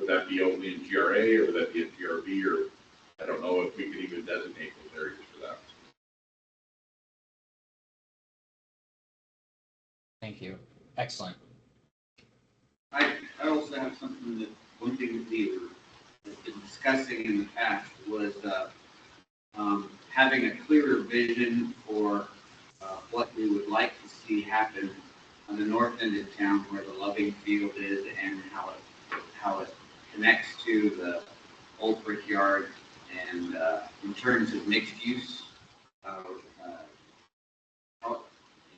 would that be only in GRA or would that be in GRB, or I don't know if we could even designate those areas for that. Thank you. Excellent. I also have something that, one thing that we have been discussing in the past was having a clearer vision for what we would like to see happen on the north end of town where the Loving Field is and how it connects to the old brickyard, and in terms of mixed use,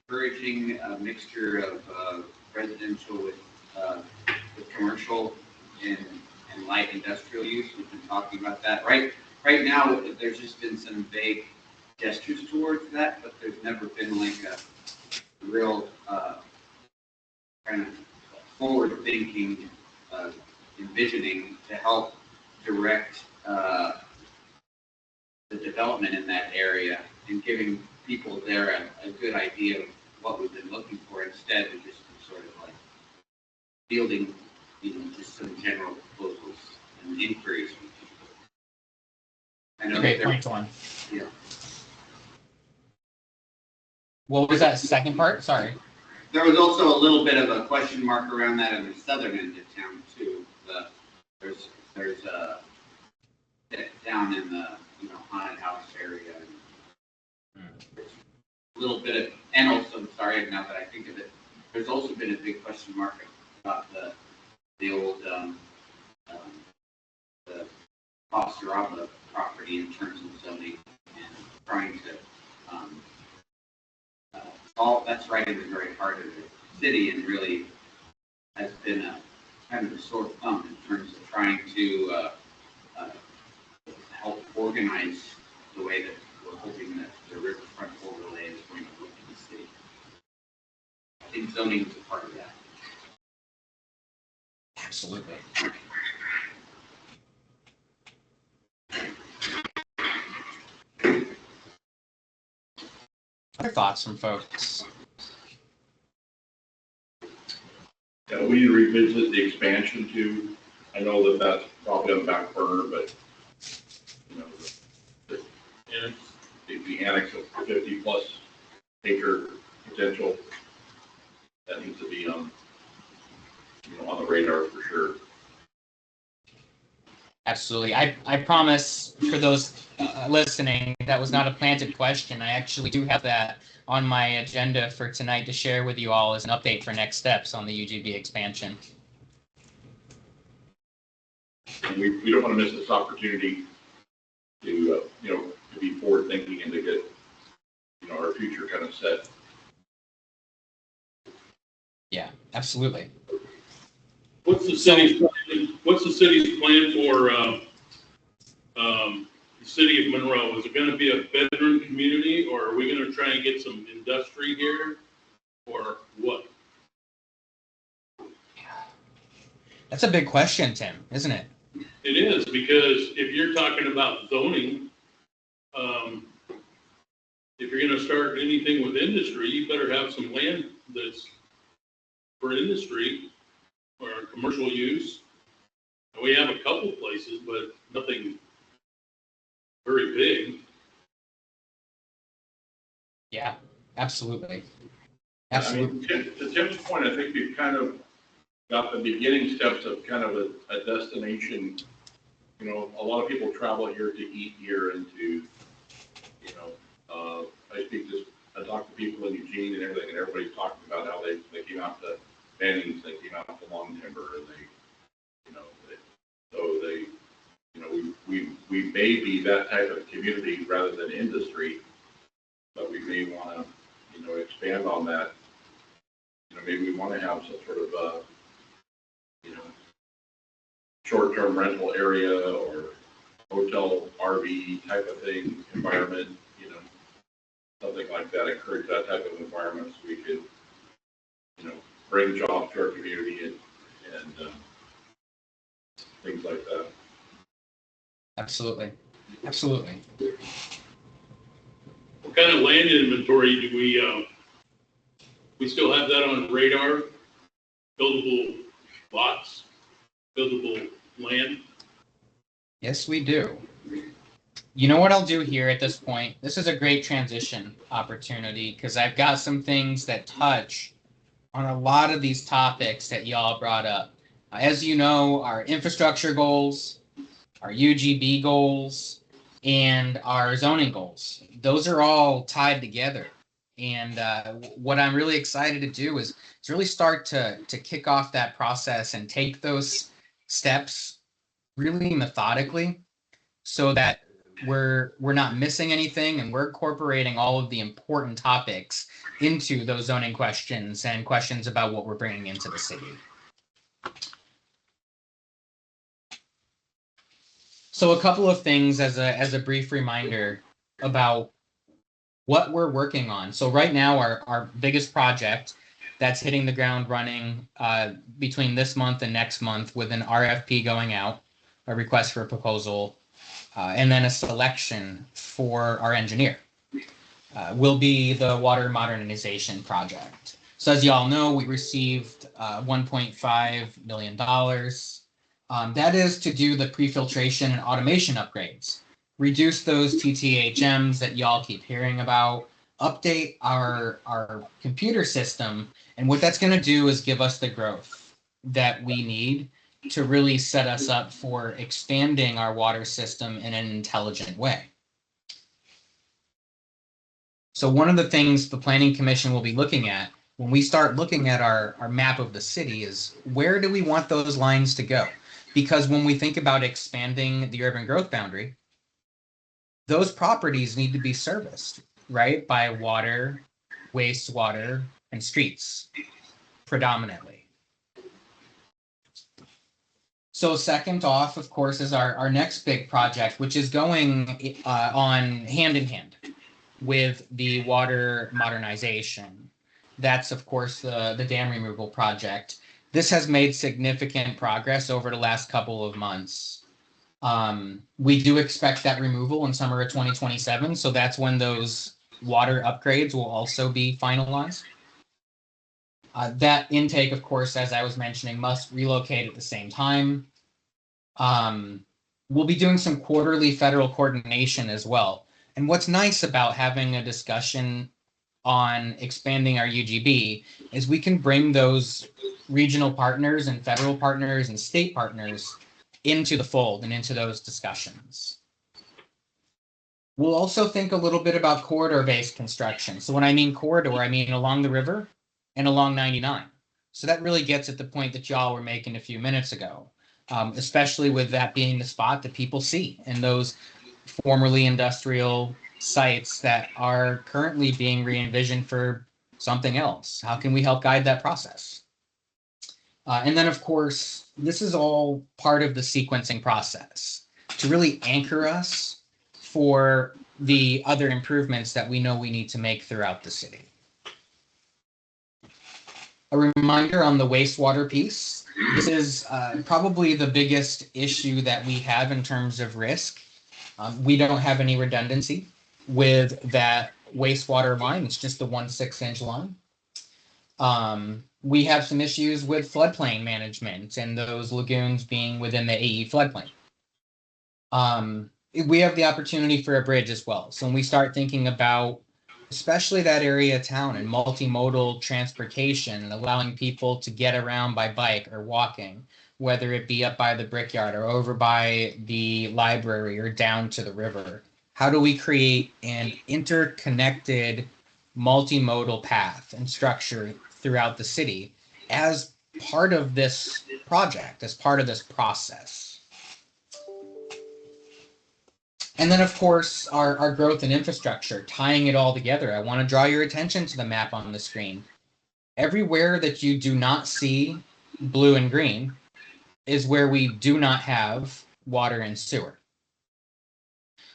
encouraging a mixture of residential with commercial and light industrial use. We've been talking about that. Right now, there's just been some vague gestures towards that, but there's never been like a real kind of forward-thinking envisioning to help direct the development in that area and giving people there a good idea of what we've been looking for, instead of just sort of like fielding, just some general proposals and inquiries from people. I know Great point, Torn. Yeah. What was that second part? Sorry. There was also a little bit of a question mark around that in the southern end of town too. There's down in the haunted house area. A little bit of, and also, I'm sorry, now that I think of it, there's also been a big question mark about the old the Fosteraba property in terms of zoning and trying to all that's right in the very heart of the city, and really has been a kind of a sore thumb in terms of trying to help organize the way that we're hoping that the riverfront overlay is going to look in the city. I think zoning is a part of that. Absolutely. Other thoughts from folks? Yeah, we need to revisit the expansion too. I know that that's probably on the back burner, but the annex of 50 plus acre potential, that needs to be on the radar for sure. Absolutely. I promise for those listening, that was not a planted question. I actually do have that on my agenda for tonight to share with you all as an update for next steps on the UGB expansion. And we don't want to miss this opportunity to to be forward thinking and to get our future kind of set. Yeah, absolutely. What's the city's plan for the city of Monroe? Is it going to be a bedroom community, or are we going to try and get some industry here, or what? That's a big question, Tim, isn't it? It is, because if you're talking about zoning, if you're going to start anything with industry, you better have some land that's for industry or commercial use. And we have a couple places, but nothing very big. Yeah, absolutely. Absolutely. I mean, to Tim's point, I think we've kind of got the beginning steps of kind of a destination. A lot of people travel here to eat here and to, I talk to people in Eugene and everything, and everybody's talking about how they came out to Bannings, they came out to Long Timber, and we may be that type of community rather than industry, but we may want to, expand on that. Maybe we want to have some sort of short-term rental area or hotel RV type of thing, environment, something like that, encourage that type of environment so we could, bring jobs to our community and things like that. Absolutely. Absolutely. What kind of land inventory do we still have that on radar? Buildable lots, buildable land? Yes, we do. You know what I'll do here at this point? This is a great transition opportunity because I've got some things that touch on a lot of these topics that y'all brought up. As you know, our infrastructure goals, our UGB goals, and our zoning goals, those are all tied together. And what I'm really excited to do is really start to kick off that process and take those steps really methodically so that we're not missing anything and we're incorporating all of the important topics into those zoning questions and questions about what we're bringing into the city. So a couple of things as a brief reminder about what we're working on. So right now our biggest project that's hitting the ground running between this month and next month with an RFP going out, a request for a proposal, and then a selection for our engineer, will be the water modernization project. So as you all know, we received $1.5 million. That is to do the pre-filtration and automation upgrades, reduce those TTHMs that y'all keep hearing about, update our computer system, and what that's going to do is give us the growth that we need to really set us up for expanding our water system in an intelligent way. So one of the things the Planning Commission will be looking at when we start looking at our map of the city is where do we want those lines to go? Because when we think about expanding the urban growth boundary, those properties need to be serviced, right, by water, wastewater, and streets predominantly. So second off, of course, is our next big project, which is going on hand in hand with the water modernization. That's, of course, the dam removal project. This has made significant progress over the last couple of months. We do expect that removal in summer of 2027, so that's when those water upgrades will also be finalized. That intake, of course, as I was mentioning, must relocate at the same time. We'll be doing some quarterly federal coordination as well. And what's nice about having a discussion on expanding our UGB is we can bring those regional partners and federal partners and state partners into the fold and into those discussions. We'll also think a little bit about corridor-based construction. So when I mean corridor, I mean along the river and along 99. So that really gets at the point that y'all were making a few minutes ago, especially with that being the spot that people see and those formerly industrial sites that are currently being re-envisioned for something else. How can we help guide that process? And then, of course, this is all part of the sequencing process to really anchor us for the other improvements that we know we need to make throughout the city. A reminder on the wastewater piece. This is probably the biggest issue that we have in terms of risk. We don't have any redundancy with that wastewater line. It's just the 1/6-inch line. We have some issues with floodplain management and those lagoons being within the AE floodplain. We have the opportunity for a bridge as well. So when we start thinking about especially that area of town and multimodal transportation and allowing people to get around by bike or walking, whether it be up by the Brickyard or over by the library or down to the river, how do we create an interconnected multimodal path and structure throughout the city as part of this project, as part of this process? And then, of course, our growth and infrastructure, tying it all together. I want to draw your attention to the map on the screen. Everywhere that you do not see blue and green is where we do not have water and sewer.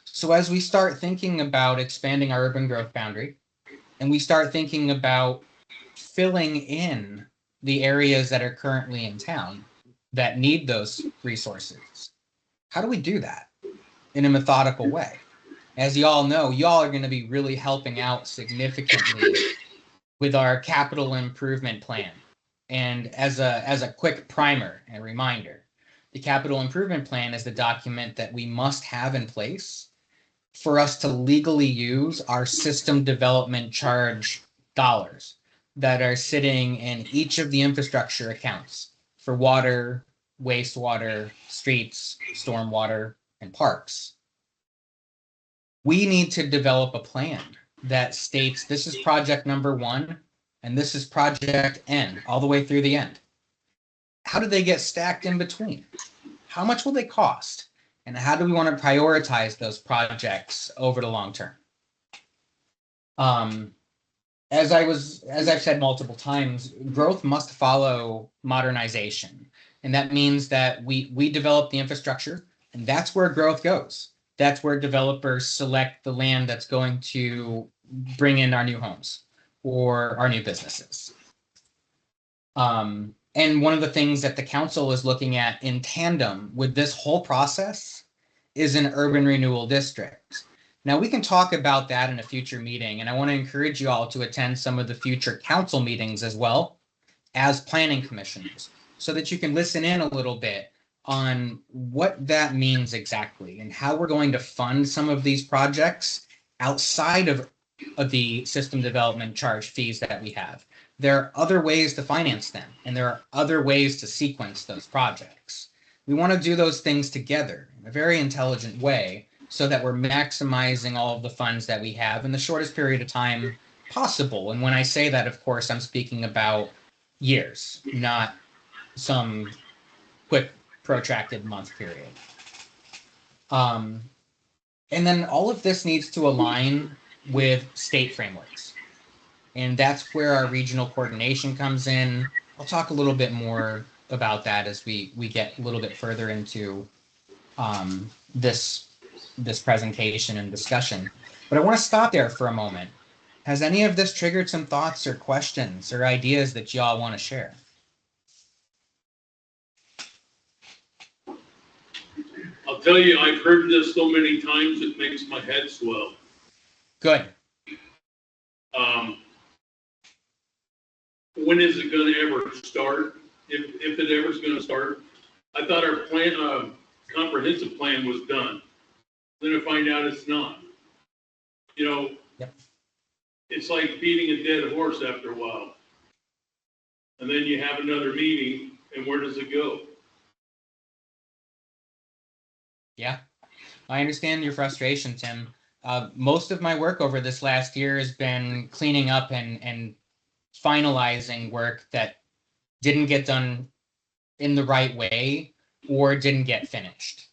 So as we start thinking about expanding our urban growth boundary, and we start thinking about filling in the areas that are currently in town that need those resources, how do we do that in a methodical way? As you all know, y'all are going to be really helping out significantly with our capital improvement plan. And as a quick primer and reminder, The capital improvement plan is the document that we must have in place for us to legally use our system development charge dollars that are sitting in each of the infrastructure accounts for water, wastewater, streets, stormwater, and parks. We need to develop a plan that states this is project number 1 and this is project N all the way through the end. How do they get stacked in between? How much will they cost? And how do we want to prioritize those projects over the long term? As I've said multiple times, growth must follow modernization. And that means that we develop the infrastructure, and that's where growth goes. That's where developers select the land that's going to bring in our new homes or our new businesses. And one of the things that the council is looking at in tandem with this whole process is an urban renewal district. Now, we can talk about that in a future meeting, and I want to encourage you all to attend some of the future council meetings as well as planning commissioners, so that you can listen in a little bit on what that means exactly and how we're going to fund some of these projects outside of the system development charge fees that we have. There are other ways to finance them, and there are other ways to sequence those projects. We want to do those things together in a very intelligent way so that we're maximizing all of the funds that we have in the shortest period of time possible. And when I say that, of course, I'm speaking about years, not some quick protracted month period. And then all of this needs to align with state frameworks. And that's where our regional coordination comes in. I'll talk a little bit more about that as we get a little bit further into this presentation and discussion. But I want to stop there for a moment. Has any of this triggered some thoughts or questions or ideas that y'all want to share? I'll tell you, I've heard this so many times, it makes my head swell. Good. When is it gonna ever start? If it ever's gonna start? I thought our plan, comprehensive plan was done. Then I find out it's not. You know, Yep. It's like beating a dead horse after a while. And then you have another meeting, and where does it go? Yeah, I understand your frustration, Tim. Most of my work over this last year has been cleaning up and finalizing work that didn't get done in the right way or didn't get finished.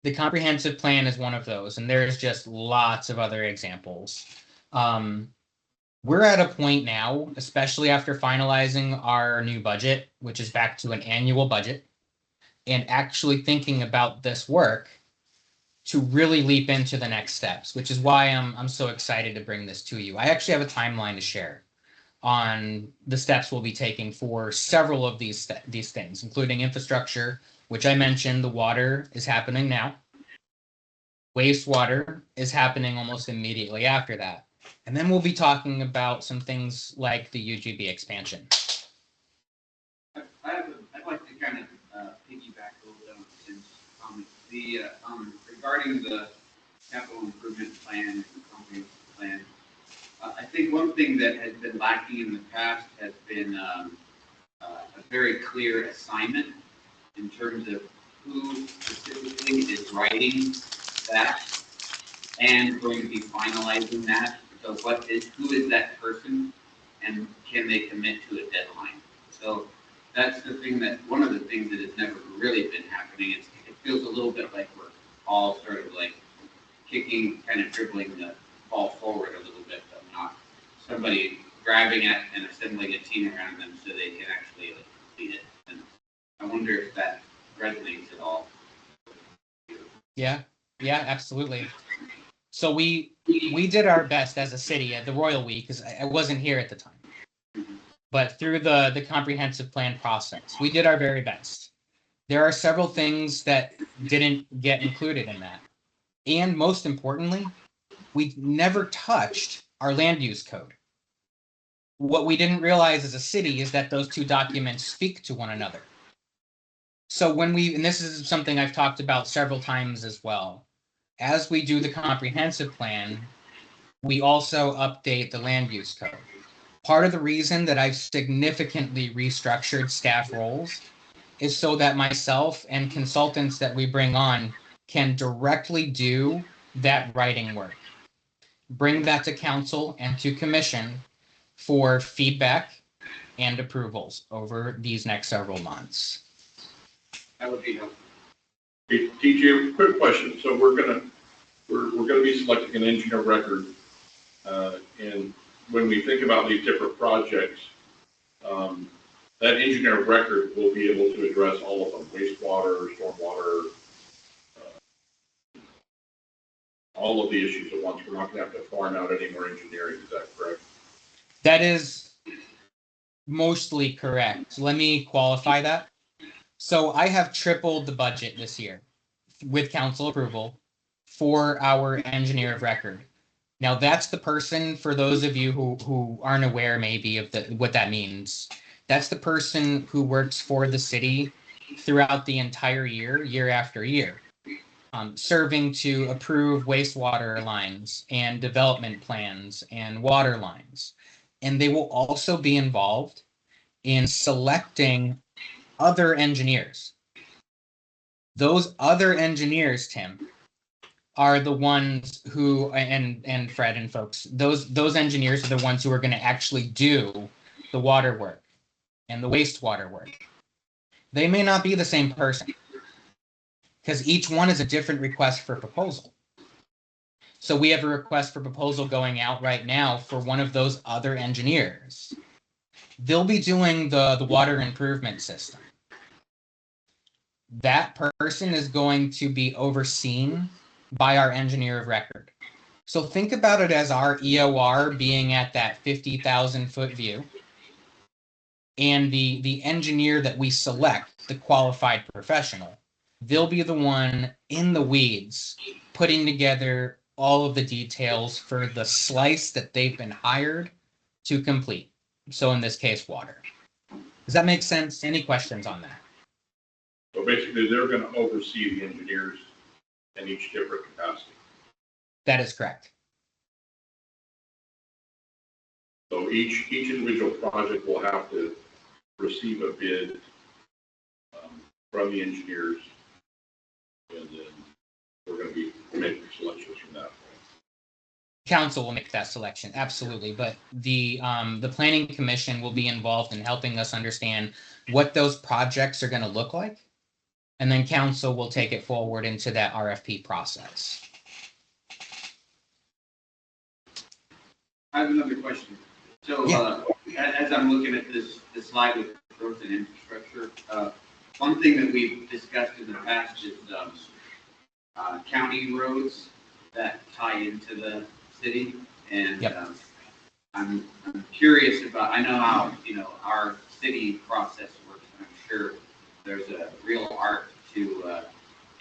The comprehensive plan is one of those, and there's just lots of other examples. We're at a point now, especially after finalizing our new budget, which is back to an annual budget, and actually thinking about this work to really leap into the next steps, which is why I'm so excited to bring this to you. I actually have a timeline to share on the steps we'll be taking for several of these things, including infrastructure, which I mentioned. The water is happening now. Wastewater is happening almost immediately after that. And then we'll be talking about some things like the UGB expansion. I'd like to kind of piggyback a little bit on Tim's comments. Regarding the capital improvement plan and the comprehensive plan, I think one thing that has been lacking in the past has been a very clear assignment in terms of who specifically is writing that and going to be finalizing that. So who is that person, and can they commit to a deadline? So that's the thing one of the things that has never really been happening. It feels a little bit like we're all sort of like kind of dribbling the ball forward a little bit, but not somebody grabbing it and assembling a team around them so they can actually complete it. And I wonder if that resonates at all. Yeah, absolutely. So we did our best as a city at the Royal Week, because I wasn't here at the time. But through the comprehensive plan process, we did our very best. There are several things that didn't get included in that. And most importantly, we never touched our land use code. What we didn't realize as a city is that those two documents speak to one another. So when we, and this is something I've talked about several times as well, as we do the comprehensive plan, we also update the land use code. Part of the reason that I've significantly restructured staff roles is so that myself and consultants that we bring on can directly do that writing work. Bring that to council and to commission for feedback and approvals over these next several months. That would be helpful. Hey, TJ, quick question. So we're gonna be selecting an engineer of record, and when we think about these different projects, that engineer of record will be able to address all of them: wastewater, stormwater, all of the issues at once. We're not going to have to farm out any more engineering. Is that correct? That is mostly correct. Let me qualify that. So I have tripled the budget this year with council approval for our engineer of record. Now that's the person, for those of you who aren't aware maybe of what that means, that's the person who works for the city throughout the entire year, year after year, serving to approve wastewater lines and development plans and water lines. And they will also be involved in selecting other engineers. Those other engineers, Tim, are the ones who, and Fred and folks, those engineers are the ones who are going to actually do the water work and the wastewater work. They may not be the same person, because each one is a different request for proposal. So we have a request for proposal going out right now for one of those other engineers. They'll be doing the water improvement system. That person is going to be overseen by our engineer of record. So think about it as our EOR being at that 50,000 foot view, and the engineer that we select, the qualified professional, they'll be the one in the weeds putting together all of the details for the slice that they've been hired to complete. So in this case, water. Does that make sense? Any questions on that? So basically, they're going to oversee the engineers in each different capacity. That is correct. So each individual project will have to receive a bid from the engineers, and then we're going to be making selections from that point. Council will make that selection, absolutely. But the planning commission will be involved in helping us understand what those projects are going to look like. And then council will take it forward into that RFP process. I have another question. So as I'm looking at this slide with growth and infrastructure, one thing that we've discussed in the past is county roads that tie into the city. And I'm curious about, I know how, our city process works, and I'm sure there's a real art to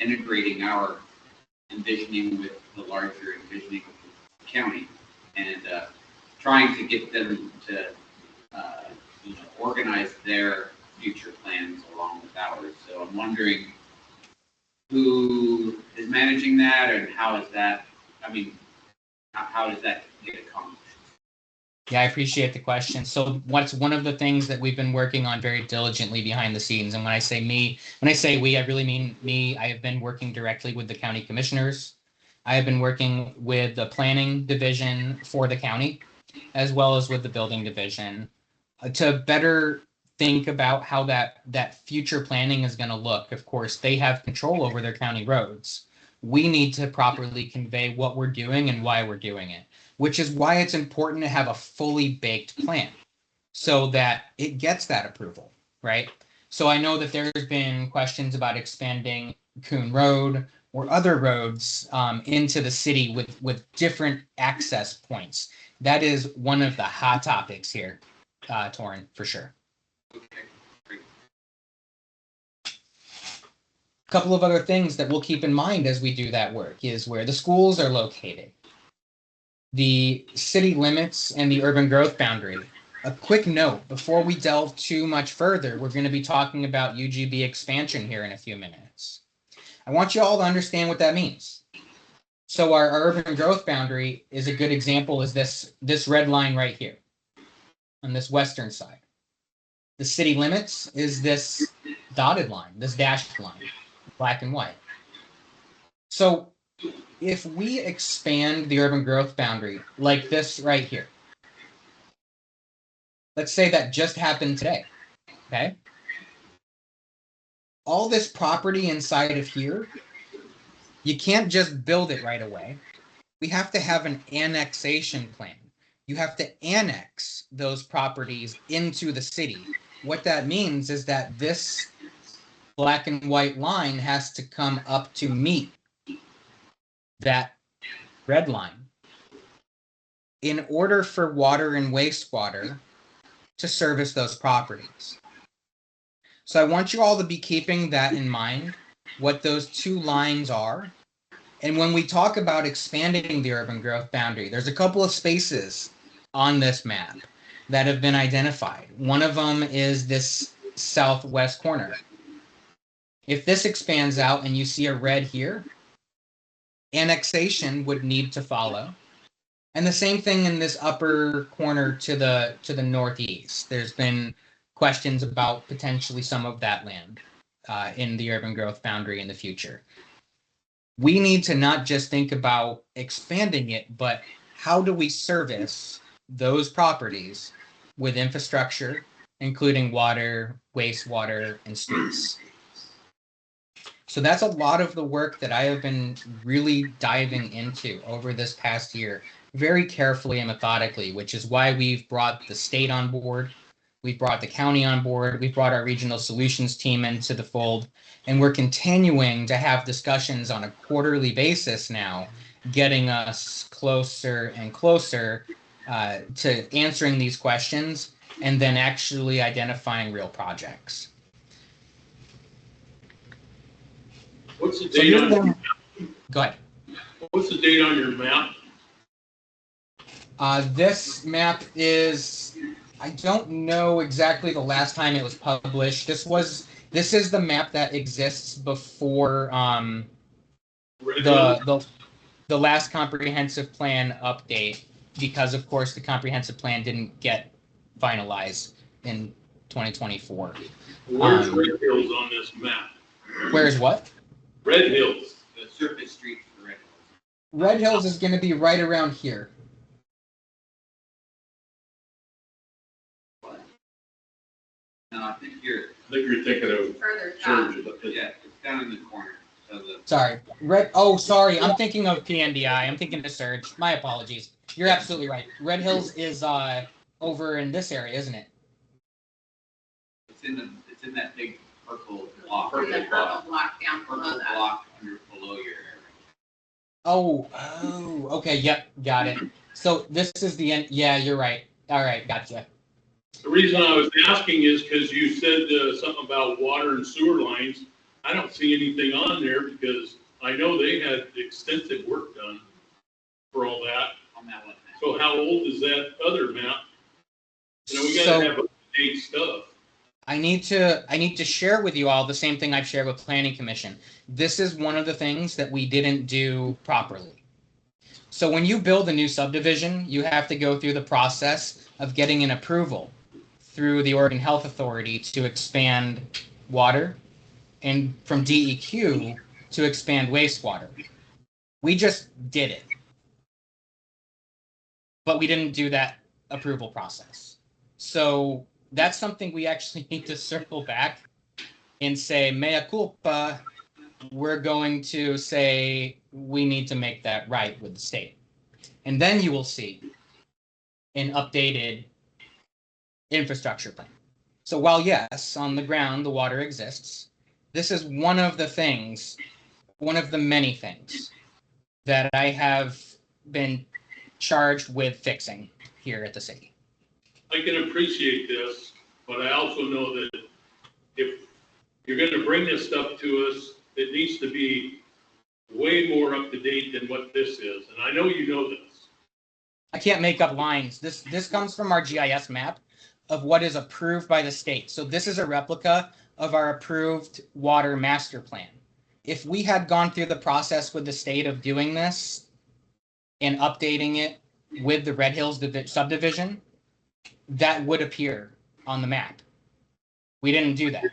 integrating our envisioning with the larger envisioning of the county, and trying to get them to organize their future plans along with ours. So I'm wondering who is managing that, and how is that, how does that get accomplished? Yeah, I appreciate the question. So what's one of the things that we've been working on very diligently behind the scenes, and when I say we, I really mean me. I have been working directly with the county commissioners. I have been working with the planning division for the county, as well as with the building division, to better think about how that future planning is going to look. Of course, they have control over their county roads. We need to properly convey what we're doing and why we're doing it, which is why it's important to have a fully baked plan so that it gets that approval, right? So I know that there's been questions about expanding Coon Road or other roads into the city with different access points. That is one of the hot topics here, Torin, for sure. Okay, great. A couple of other things that we'll keep in mind as we do that work is where the schools are located. The city limits and the urban growth boundary a quick note before we delve too much further, we're going to be talking about UGB expansion here in a few minutes. I want you all to understand what that means. So our urban growth boundary is a good example is this red line right here on this western side. The city limits is this dotted line, this dashed line, black and white. So if we expand the urban growth boundary like this right here, let's say that just happened today, okay? All this property inside of here, you can't just build it right away. We have to have an annexation plan. You have to annex those properties into the city. What that means is that this black and white line has to come up to meet that red line in order for water and wastewater to service those properties. So I want you all to be keeping that in mind, what those two lines are. And when we talk about expanding the urban growth boundary, there's a couple of spaces on this map that have been identified. One of them is this southwest corner. If this expands out and you see a red here, annexation would need to follow. And the same thing in this upper corner to the northeast. There's been questions about potentially some of that land in the urban growth boundary in the future. We need to not just think about expanding it, but how do we service those properties with infrastructure, including water, wastewater, and streets. So that's a lot of the work that I have been really diving into over this past year, very carefully and methodically, which is why we've brought the state on board. We've brought the county on board. We've brought our regional solutions team into the fold. And we're continuing to have discussions on a quarterly basis now, getting us closer and closer to answering these questions and then actually identifying real projects. What's the date on? Go ahead. What's the date on your map? This map is, I don't know exactly the last time it was published. This is the map that exists before the last comprehensive plan update, because of course the comprehensive plan didn't get finalized in 2024. Where's Red Hills on this map? Where's what? Red Hills. The surface street for Red Hills. Red Hills is going to be right around here. What? No, I think you're, I think you're thinking of Further south. Surge. yeah, it's down in the corner of the. Sorry. Sorry. I'm thinking of PNDI. I'm thinking of Surge. My apologies. You're absolutely right. Red Hills is over in this area, isn't it? It's in that big purple block. In the purple block down below Purple that. block below your area. Oh, okay. Yep. Got it. So this is the end. Yeah, you're right. All right. Gotcha. The reason I was asking is because you said something about water and sewer lines. I don't see anything on there because I know they had extensive work done for all that. On that one. So how old is that other map? You know, we gotta have up-to-date stuff. I need to share with you all the same thing I've shared with Planning Commission. This is one of the things that we didn't do properly. So when you build a new subdivision, you have to go through the process of getting an approval through the Oregon Health Authority to expand water and from DEQ to expand wastewater. We just did it. But we didn't do that approval process. So that's something we actually need to circle back and say, mea culpa. We're going to say we need to make that right with the state. And then you will see an updated infrastructure plan. So while yes, on the ground, the water exists, this is one of the things, one of the many things that I have been charged with fixing here at the city. I can appreciate this, but I also know that if you're gonna bring this stuff to us, it needs to be way more up to date than what this is. And I know you know this. I can't make up lines. This comes from our GIS map. of what is approved by the state. So this is a replica of our approved water master plan. If we had gone through the process with the state of doing this and updating it with the Red Hills subdivision, that would appear on the map. We didn't do that.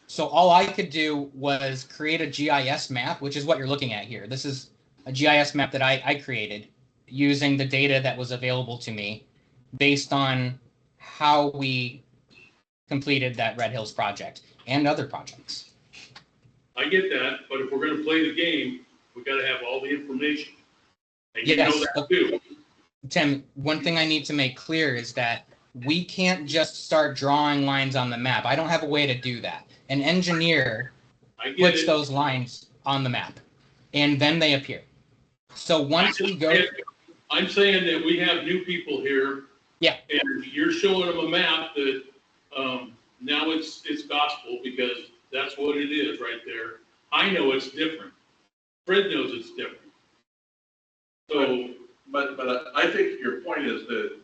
So all I could do was create a GIS map, which is what you're looking at here. This is a GIS map that I created using the data that was available to me based on how we completed that Red Hills project and other projects. I get that, but if we're gonna play the game, we gotta have all the information. And you know Yes. that too. Tim, one thing I need to make clear is that we can't just start drawing lines on the map. I don't have a way to do that. An engineer I get puts it. those lines on the map and then they appear. So once we go, I'm saying that we have new people here. Yeah. And you're showing them a map that, now it's gospel because that's what it is right there. I know it's different. Fred knows it's different. So, But I think your point is that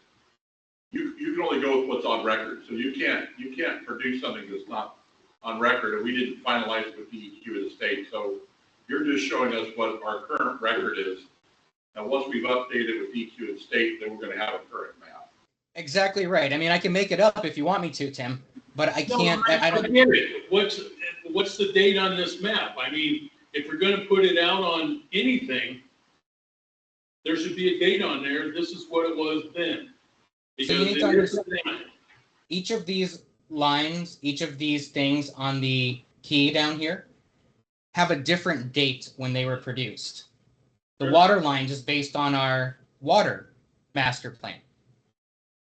you can only go with what's on record. So you can't produce something that's not on record, and we didn't finalize it with DEQ of the state. So you're just showing us what our current record is. And once we've updated with DEQ of the state, then we're gonna have a current map. exactly right. I mean, I can make it up if you want me to, Tim, but I can't. I don't. get it. What's the date on this map? I mean, if we're gonna put it out on anything, there should be a date on there. This is what it was then. So you need Because to it is understand- then. Each of these lines, each of these things on the key down here have a different date when they were produced. The Sure. water lines is based on our water master plan.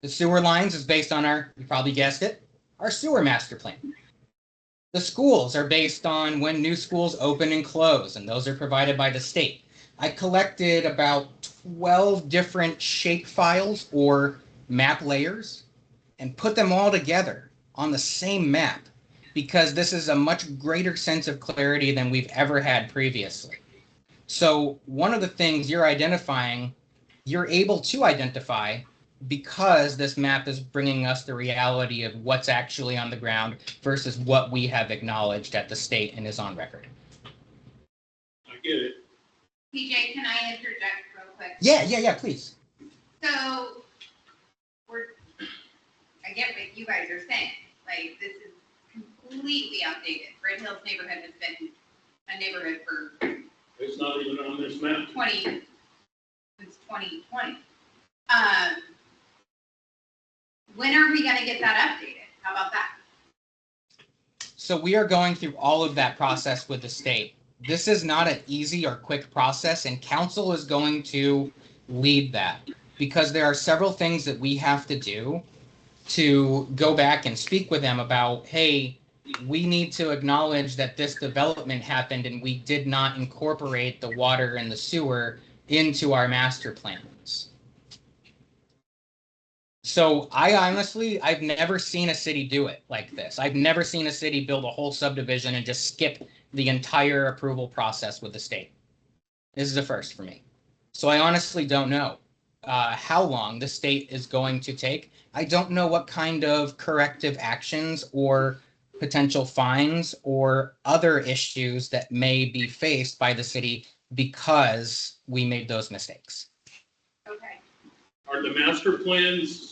The sewer lines is based on our, you probably guessed it, our sewer master plan. The schools are based on when new schools open and close, and those are provided by the state. I collected about 12 different shape files or map layers and put them all together on the same map because this is a much greater sense of clarity than we've ever had previously. So one of the things you're identifying, you're able to identify because this map is bringing us the reality of what's actually on the ground versus what we have acknowledged at the state and is on record. I get it. PJ, can I interject real quick? Yeah, please. So, I get what you guys are saying, like, this is completely outdated. Red Hills neighborhood has been a neighborhood for It's not even on this map. since 2020. When are we gonna get that updated? How about that? So we are going through all of that process with the state. This is not an easy or quick process, and council is going to lead that because there are several things that we have to do to go back and speak with them about, hey, we need to acknowledge that this development happened and we did not incorporate the water and the sewer into our master plans. So I've never seen a city do it like this. I've never seen a city build a whole subdivision and just skip the entire approval process with the state. This is a first for me. So I honestly don't know how long the state is going to take. I don't know what kind of corrective actions or potential fines or other issues that may be faced by the city because we made those mistakes. Okay. Are the master plans,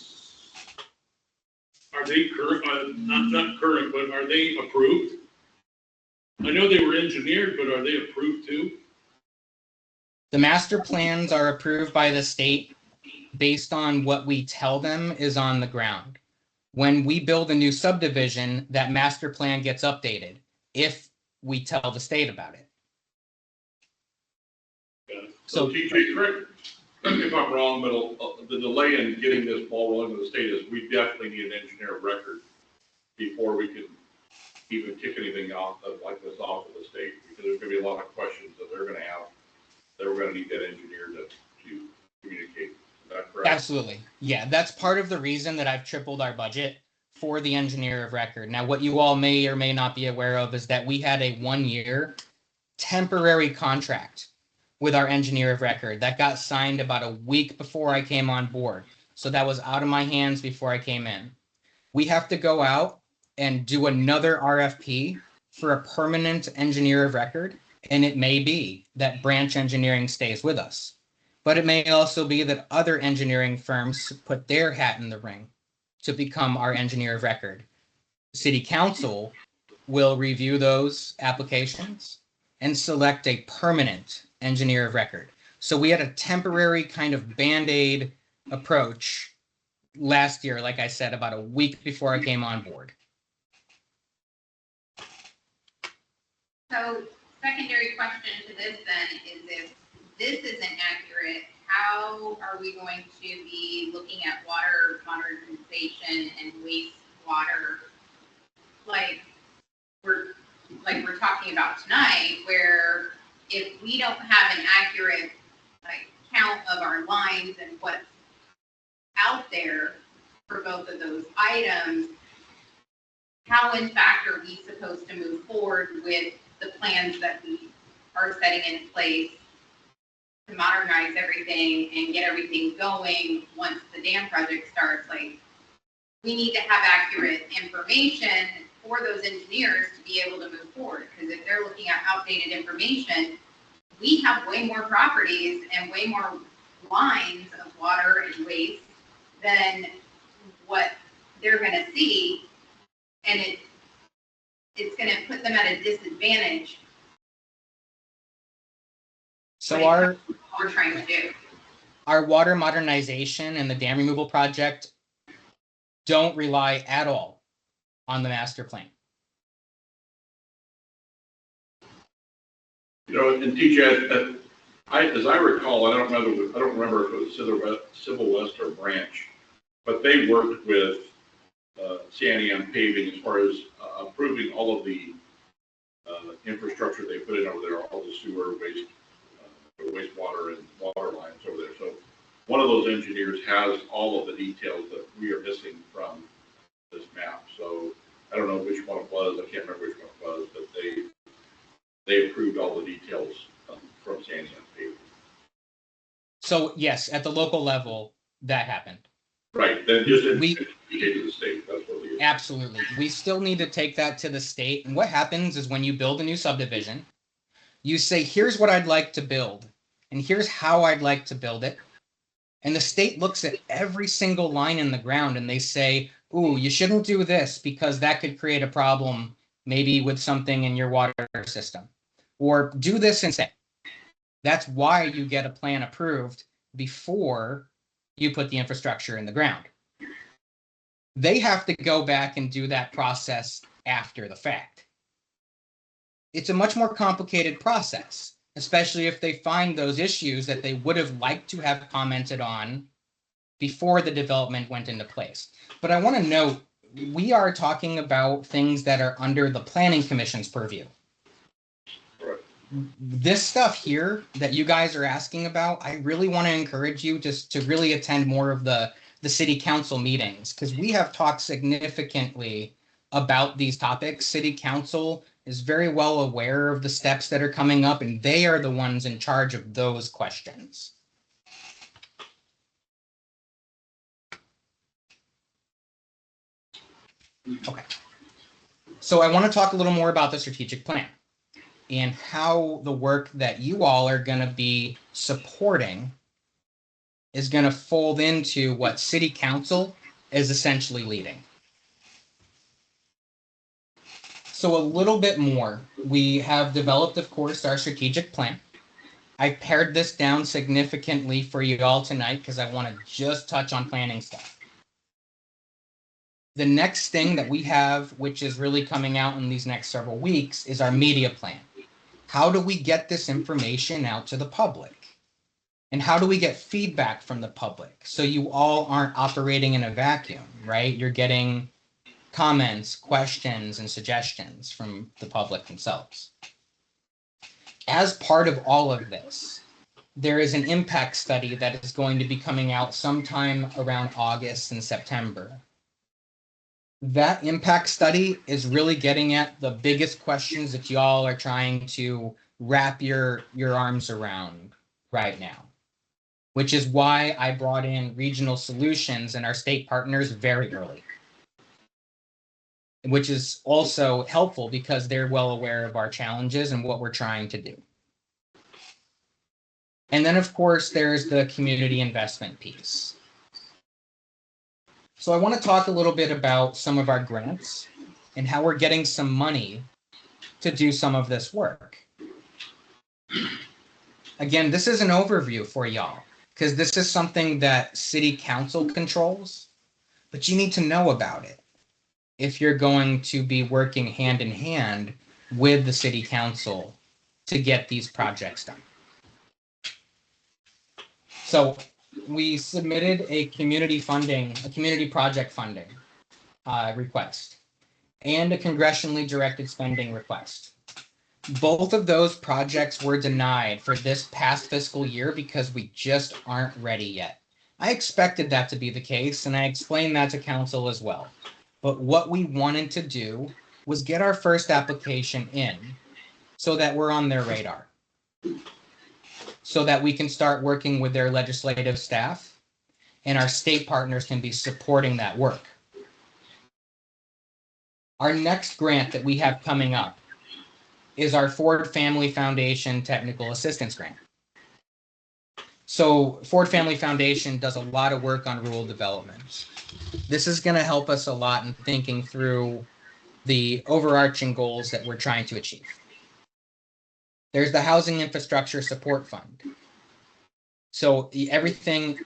are they current, not current, but are they approved? I know they were engineered, but are they approved too? The master plans are approved by the state based on what we tell them is on the ground. When we build a new subdivision, that master plan gets updated if we tell the state about it. So TJ, correct me if I'm wrong, but the delay in getting this ball rolling with the state is we definitely need an engineer of record before we can even kick anything off like this off of the state, because there's gonna be a lot of questions that they're gonna have, that we're gonna need that engineer to communicate. Is that correct? Absolutely. Yeah, that's part of the reason that I've tripled our budget for the engineer of record. Now, what you all may or may not be aware of is that we had a 1-year temporary contract with our engineer of record that got signed about a week before I came on board. So that was out of my hands before I came in. we have to go out and do another RFP for a permanent engineer of record. And it may be that Branch Engineering stays with us, but it may also be that other engineering firms put their hat in the ring to become our engineer of record. City Council will review those applications and select a permanent engineer of record. So we had a temporary kind of Band-Aid approach last year, like I said, about a week before I came on board. So secondary question to this then is, if this isn't accurate, how are we going to be looking at water modernization and wastewater? Like we're talking about tonight, where if we don't have an accurate count of our lines and what's out there for both of those items, how in fact are we supposed to move forward with the plans that we are setting in place to modernize everything and get everything going once the dam project starts? Like, we need to have accurate information for those engineers to be able to move forward, because if they're looking at outdated information, we have way more properties and way more lines of water and waste than what they're going to see, and it's going to put them at a disadvantage. So what we're trying to do. Our water modernization and the dam removal project don't rely at all on the master plan. You know, and TJ, as I recall, I don't remember if it was Civil West or Branch, but they worked with Santiam Paving as far as approving all of the infrastructure they put in over there, all the sewer, wastewater and water lines over there. So one of those engineers has all of the details that we are missing from this map. So I don't know which one it was. I can't remember which one it was, but they approved all the details from Santiam Paving. So yes, at the local level, that happened. Right. Then just to the state. That's what we. Absolutely. We still need to take that to the state. And what happens is, when you build a new subdivision, you say, here's what I'd like to build, and here's how I'd like to build it. And the state looks at every single line in the ground and they say, ooh, you shouldn't do this because that could create a problem, maybe with something in your water system. Or do this instead. That's why you get a plan approved before you put the infrastructure in the ground. They have to go back and do that process after the fact. It's a much more complicated process, especially if they find those issues that they would have liked to have commented on before the development went into place. But I want to note, we are talking about things that are under the Planning Commission's purview. This stuff here that you guys are asking about, I really want to encourage you just to really attend more of the city council meetings, because we have talked significantly about these topics. City council is very well aware of the steps that are coming up, and they are the ones in charge of those questions. Okay. So I want to talk a little more about the strategic plan and how the work that you all are going to be supporting is going to fold into what City Council is essentially leading. So a little bit more, we have developed, of course, our strategic plan. I pared this down significantly for you all tonight because I want to just touch on planning stuff. The next thing that we have, which is really coming out in these next several weeks, is our media plan. How do we get this information out to the public? And how do we get feedback from the public so you all aren't operating in a vacuum, right? You're getting comments, questions, and suggestions from the public themselves. As part of all of this, there is an impact study that is going to be coming out sometime around August and September. That impact study is really getting at the biggest questions that y'all are trying to wrap your arms around right now, which is why I brought in Regional Solutions and our state partners very early. which is also helpful because they're well aware of our challenges and what we're trying to do. And then, of course, there's the community investment piece. So I want to talk a little bit about some of our grants and how we're getting some money to do some of this work. Again, this is an overview for y'all, because this is something that City Council controls, but you need to know about it if you're going to be working hand in hand with the City Council to get these projects done. So we submitted a community project funding request and a congressionally directed spending request. Both of those projects were denied for this past fiscal year because we just aren't ready yet. I expected that to be the case, and I explained that to council as well. But what we wanted to do was get our first application in so that we're on their radar, so that we can start working with their legislative staff and our state partners can be supporting that work. Our next grant that we have coming up is our Ford Family Foundation Technical Assistance Grant. So Ford Family Foundation does a lot of work on rural development. This is going to help us a lot in thinking through the overarching goals that we're trying to achieve. There's the Housing Infrastructure Support Fund. So everything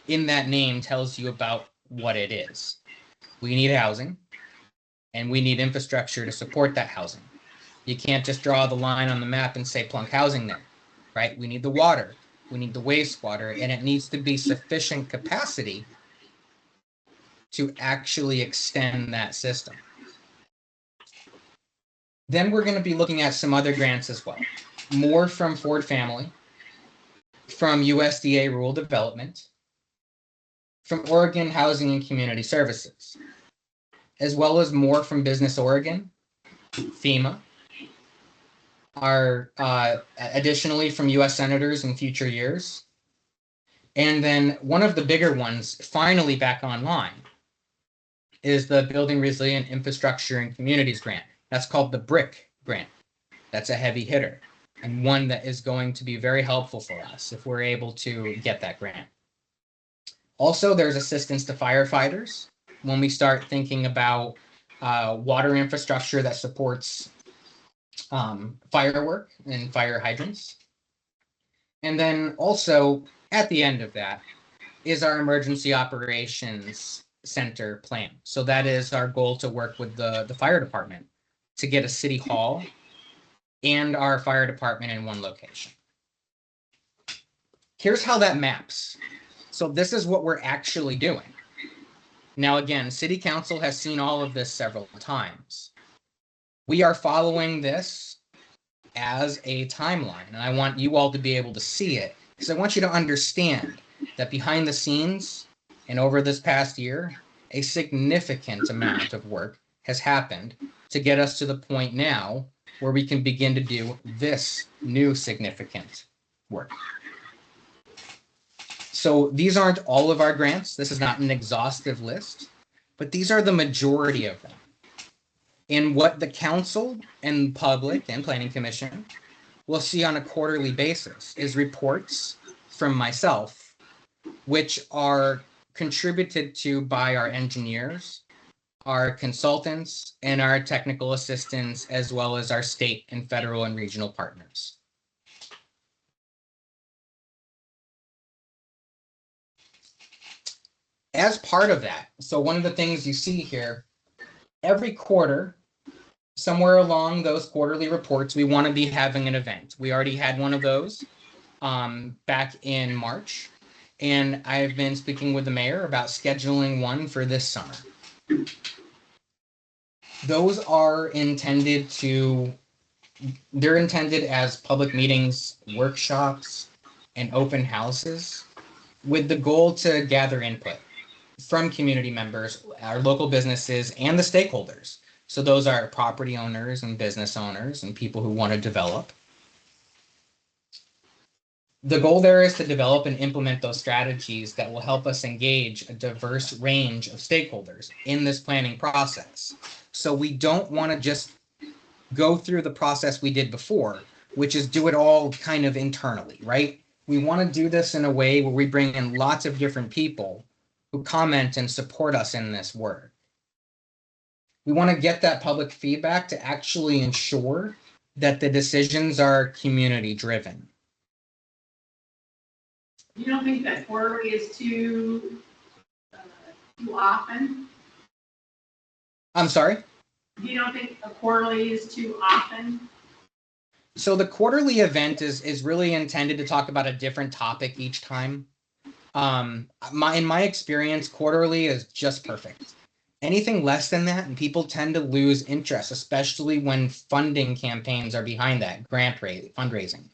in that name tells you about what it is. We need housing, and we need infrastructure to support that housing. You can't just draw the line on the map and say plunk housing there, right? We need the water, we need the wastewater, and it needs to be sufficient capacity to actually extend that system. Then we're going to be looking at some other grants as well. More from Ford Family, from USDA Rural Development, from Oregon Housing and Community Services, as well as more from Business Oregon, FEMA, additionally from US senators in future years. And then one of the bigger ones finally back online is the Building Resilient Infrastructure and Communities Grant. That's called the BRIC grant. That's a heavy hitter and one that is going to be very helpful for us if we're able to get that grant. Also, there's assistance to firefighters when we start thinking about water infrastructure that supports firework and fire hydrants. And then also at the end of that is our Emergency Operations Center plan. So that is our goal to work with the fire department to get a city hall and our fire department in one location. Here's how that maps. So this is what we're actually doing. Now, again, City Council has seen all of this several times. We are following this as a timeline, and I want you all to be able to see it because I want you to understand that behind the scenes and over this past year, a significant amount of work has happened to get us to the point now where we can begin to do this new significant work. So these aren't all of our grants. This is not an exhaustive list, but these are the majority of them. And what the council and public and planning commission will see on a quarterly basis is reports from myself, which are contributed to by our engineers, our consultants, and our technical assistants, as well as our state and federal and regional partners. As part of that, so one of the things you see here, every quarter, somewhere along those quarterly reports, we want to be having an event. We already had one of those back in March, and I've been speaking with the mayor about scheduling one for this summer. Those are intended as public meetings, workshops, and open houses with the goal to gather input from community members, our local businesses, and the stakeholders. So those are property owners and business owners and people who want to develop. The goal there is to develop and implement those strategies that will help us engage a diverse range of stakeholders in this planning process. So we don't want to just go through the process we did before, which is do it all kind of internally, right? We want to do this in a way where we bring in lots of different people who comment and support us in this work. We want to get that public feedback to actually ensure that the decisions are community driven. You don't think that quarterly is too often? I'm sorry? You don't think a quarterly is too often? So the quarterly event is really intended to talk about a different topic each time. In my experience, quarterly is just perfect. Anything less than that, and people tend to lose interest, especially when funding campaigns are behind that, fundraising.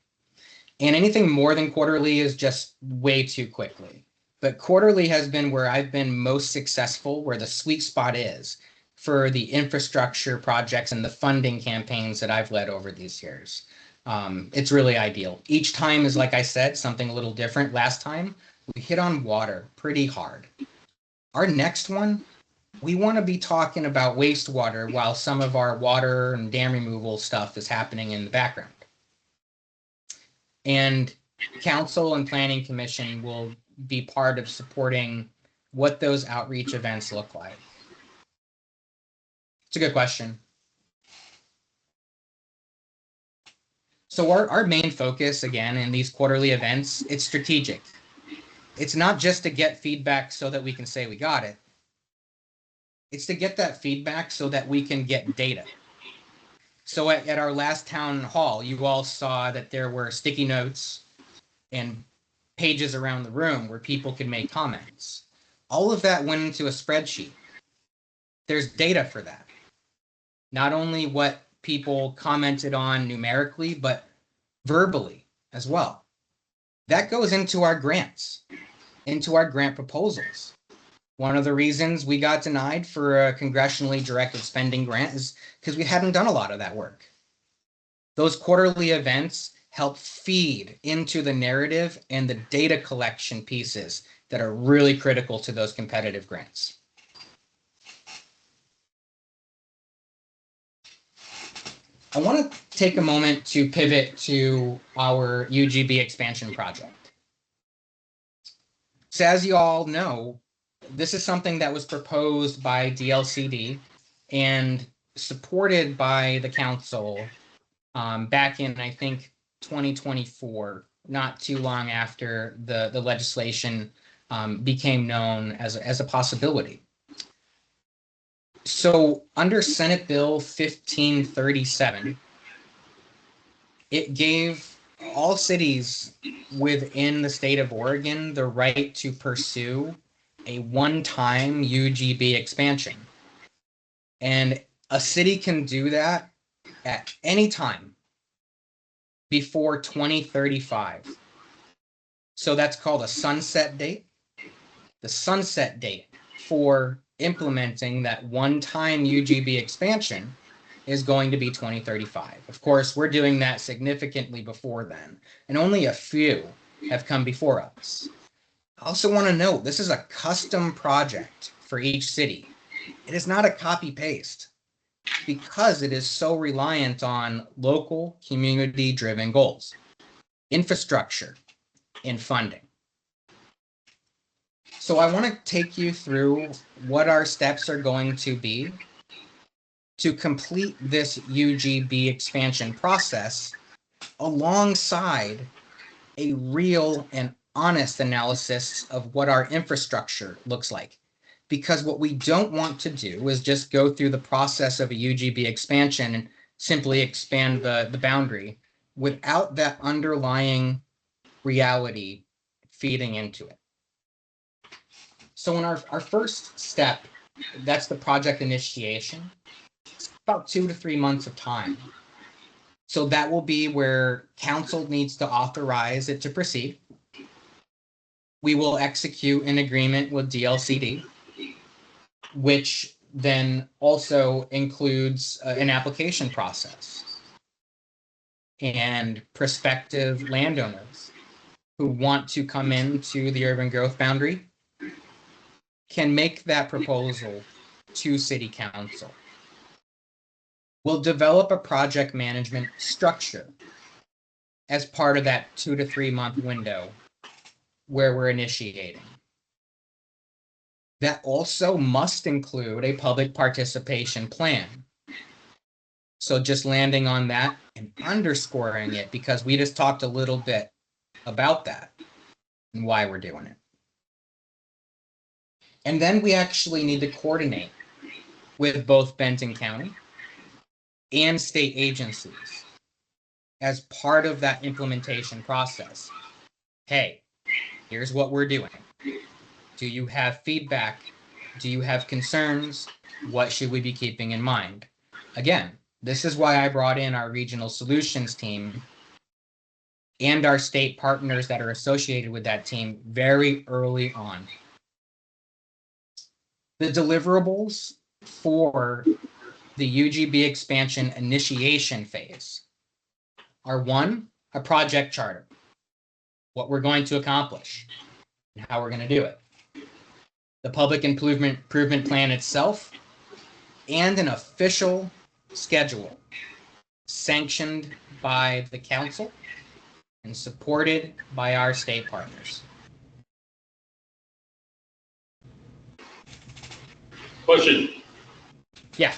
And anything more than quarterly is just way too quickly. But quarterly has been where I've been most successful, where the sweet spot is for the infrastructure projects and the funding campaigns that I've led over these years. It's really ideal. Each time is, like I said, something a little different. Last time, we hit on water pretty hard. Our next one, we want to be talking about wastewater while some of our water and dam removal stuff is happening in the background. And council and planning commission will be part of supporting what those outreach events look like. It's a good question. So our main focus, again, in these quarterly events, it's strategic. It's not just to get feedback so that we can say we got it. It's to get that feedback so that we can get data. So at our last town hall, you all saw that there were sticky notes and pages around the room where people could make comments. All of that went into a spreadsheet. There's data for that. Not only what people commented on numerically, but verbally as well. That goes into our grants, into our grant proposals. One of the reasons we got denied for a congressionally directed spending grant is because we hadn't done a lot of that work. Those quarterly events help feed into the narrative and the data collection pieces that are really critical to those competitive grants. I want to take a moment to pivot to our UGB expansion project. So as you all know, this is something that was proposed by DLCD and supported by the council back in, I think, 2024, not too long after the legislation became known as a possibility. So under Senate Bill 1537, it gave all cities within the state of Oregon the right to pursue a one-time UGB expansion. And a city can do that at any time before 2035. So that's called a sunset date. The sunset date for implementing that one-time UGB expansion is going to be 2035. Of course, we're doing that significantly before then, and only a few have come before us. I also want to note, this is a custom project for each city. It is not a copy-paste because it is so reliant on local community-driven goals, infrastructure, and funding. So I want to take you through what our steps are going to be to complete this UGB expansion process alongside a real and honest analysis of what our infrastructure looks like. Because what we don't want to do is just go through the process of a UGB expansion and simply expand the boundary without that underlying reality feeding into it. So in our first step, that's the project initiation. It's about 2 to 3 months of time. So that will be where council needs to authorize it to proceed. We will execute an agreement with DLCD, which then also includes an application process and prospective landowners who want to come into the urban growth boundary can make that proposal to city council. We'll develop a project management structure as part of that 2 to 3 month window where we're initiating. That also must include a public participation plan. So just landing on that and underscoring it, because we just talked a little bit about that and why we're doing it. And then we actually need to coordinate with both Benton County and state agencies as part of that implementation process. Hey, here's what we're doing. Do you have feedback? Do you have concerns? What should we be keeping in mind? Again, this is why I brought in our regional solutions team and our state partners that are associated with that team very early on. The deliverables for the UGB expansion initiation phase are: 1, a project charter, what we're going to accomplish and how we're going to do it, the public improvement plan itself, and an official schedule sanctioned by the council and supported by our state partners. Question. Yeah.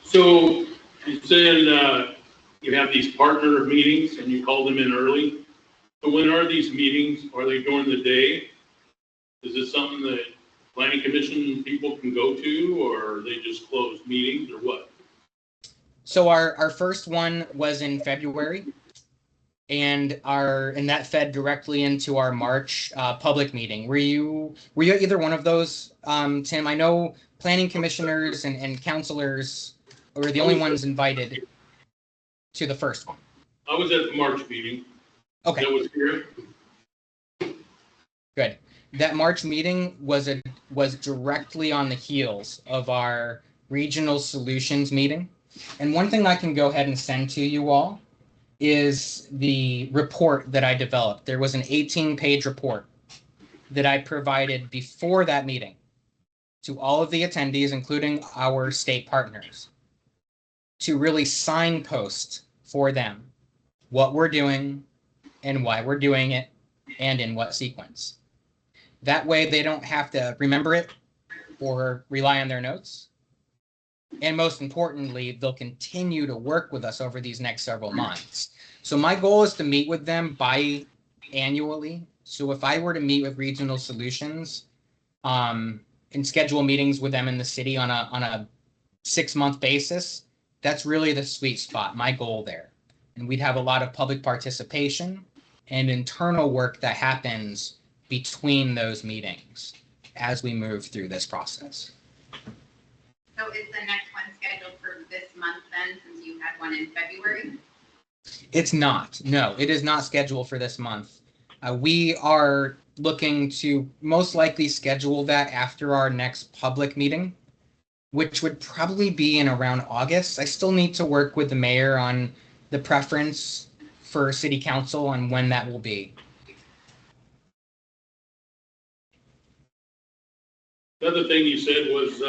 So you're saying you have these partner meetings and you call them in early. So when are these meetings? Are they during the day? Is this something that planning commission people can go to, or are they just closed meetings, or what? So our first one was in February, and that fed directly into our March public meeting. Were you either one of those, Tim? I know planning commissioners and councilors were the only ones invited to the first one. I was at the March meeting. Okay. That was here. Good. That March meeting was directly on the heels of our regional solutions meeting. And one thing I can go ahead and send to you all is the report that I developed. There was an 18-page report that I provided before that meeting to all of the attendees, including our state partners, to really signpost for them what we're doing and why we're doing it and in what sequence. That way they don't have to remember it or rely on their notes. And most importantly, they'll continue to work with us over these next several months. So my goal is to meet with them biannually. So if I were to meet with Regional Solutions and schedule meetings with them in the city on a 6-month basis, that's really the sweet spot, my goal there. And we'd have a lot of public participation and internal work that happens between those meetings as we move through this process. So is the next one scheduled for this month then, since you had one in February? It's not. No, it is not scheduled for this month. We are looking to most likely schedule that after our next public meeting, which would probably be in around August. I still need to work with the mayor on the preference for city council on when that will be. The other thing you said was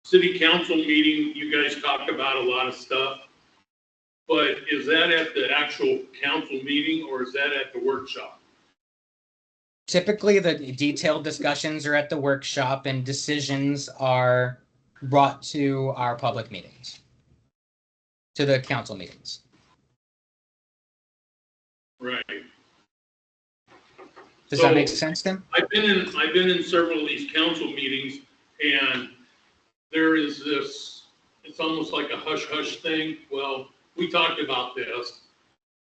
city council meeting, you guys talked about a lot of stuff, but is that at the actual council meeting or is that at the workshop? Typically, the detailed discussions are at the workshop and decisions are brought to our public meetings, to the council meetings. Right. Does So, that make sense, Tim? I've been in several of these council meetings, and there is this, it's almost like a hush-hush thing. Well, we talked about this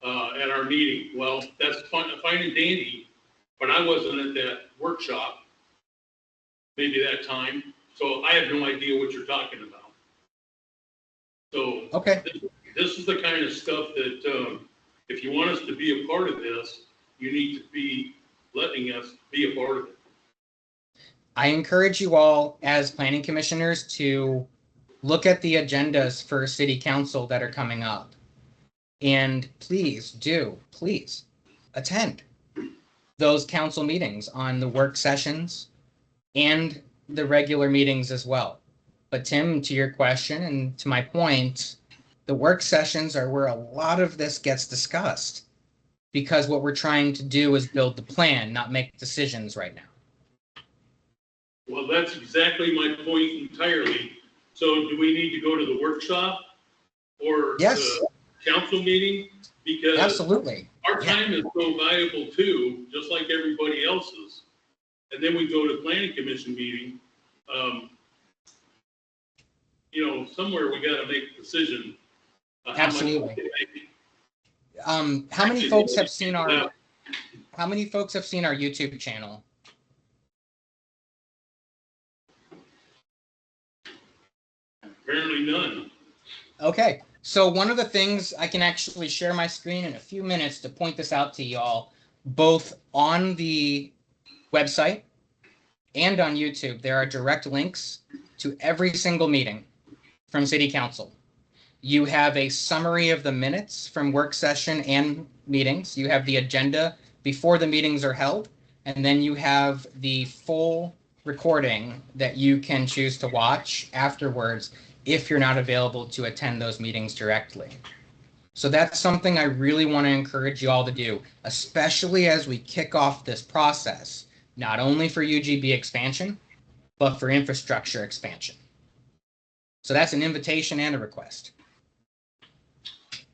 at our meeting. Well, that's fine and dandy, but I wasn't at that workshop, maybe that time, so I have no idea what you're talking about. So Okay. this is the kind of stuff that if you want us to be a part of this, you need to be letting us be a part of it. I encourage you all as planning commissioners to look at the agendas for city council that are coming up. And please attend those council meetings on the work sessions and the regular meetings as well. But Tim, to your question and to my point, the work sessions are where a lot of this gets discussed, because what we're trying to do is build the plan, not make decisions right now. Well, that's exactly my point entirely. So do we need to go to the workshop or Yes. the council meeting? Because Absolutely. our time is so valuable too, just like everybody else's. And then we go to planning commission meeting. You know, somewhere we gotta make a decision. On how much we Absolutely. can make. How many folks have seen our YouTube channel? Apparently none. Okay, so one of the things, I can actually share my screen in a few minutes to point this out to y'all, both on the website and on YouTube. There are direct links to every single meeting from City Council. You have a summary of the minutes from work session and meetings. You have the agenda before the meetings are held, and then you have the full recording that you can choose to watch afterwards if you're not available to attend those meetings directly. So that's something I really want to encourage you all to do, especially as we kick off this process, not only for UGB expansion, but for infrastructure expansion. So that's an invitation and a request.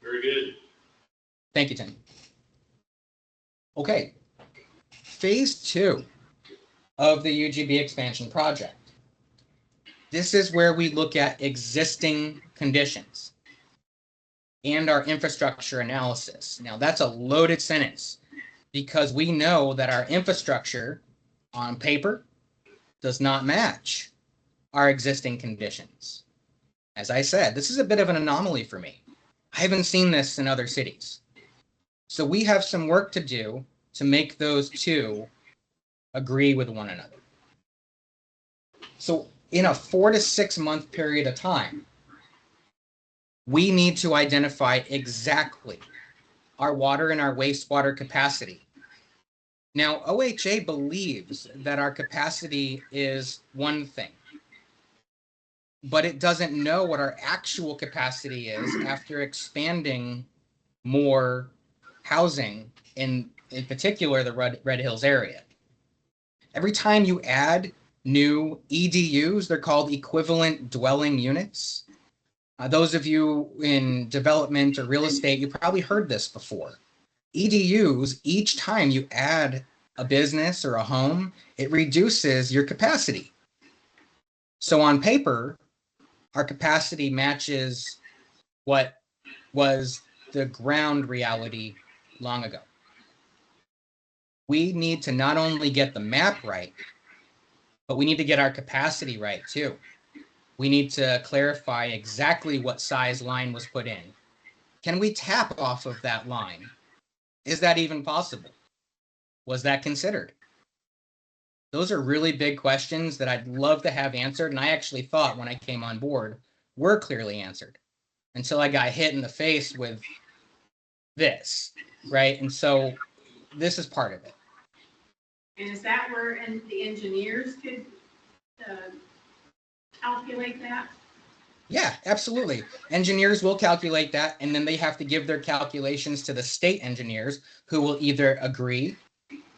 Very good. Thank you, Tim. Okay, phase 2 of the UGB expansion project. This is where we look at existing conditions and our infrastructure analysis. Now, that's a loaded sentence because we know that our infrastructure on paper does not match our existing conditions. As I said, this is a bit of an anomaly for me. I haven't seen this in other cities. So we have some work to do to make those two agree with one another. So in a 4 to 6 month period of time, we need to identify exactly our water and our wastewater capacity. Now, OHA believes that our capacity is one thing, but it doesn't know what our actual capacity is after expanding more housing in particular the Red Hills area. Every time you add new EDUs, they're called equivalent dwelling units. Those of you in development or real estate, you probably heard this before. EDUs, each time you add a business or a home, it reduces your capacity. So on paper, our capacity matches what was the ground reality long ago. We need to not only get the map right, but we need to get our capacity right too. We need to clarify exactly what size line was put in. Can we tap off of that line? Is that even possible? Was that considered? Those are really big questions that I'd love to have answered, and I actually thought when I came on board were clearly answered until I got hit in the face with this, right? And so this is part of it. And is that where the engineers could calculate that? Yeah, absolutely. Engineers will calculate that, and then they have to give their calculations to the state engineers who will either agree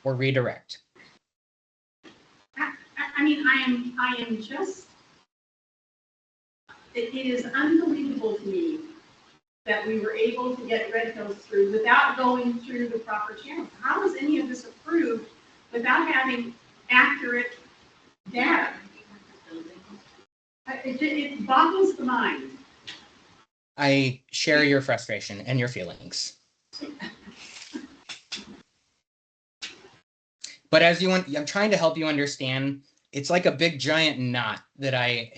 or redirect. I mean, I am just, it is unbelievable to me that we were able to get Red Hills through without going through the proper channels. How was any of this approved without having accurate data? It boggles the mind. I share your frustration and your feelings. But as you want, I'm trying to help you understand, it's like a big giant knot that I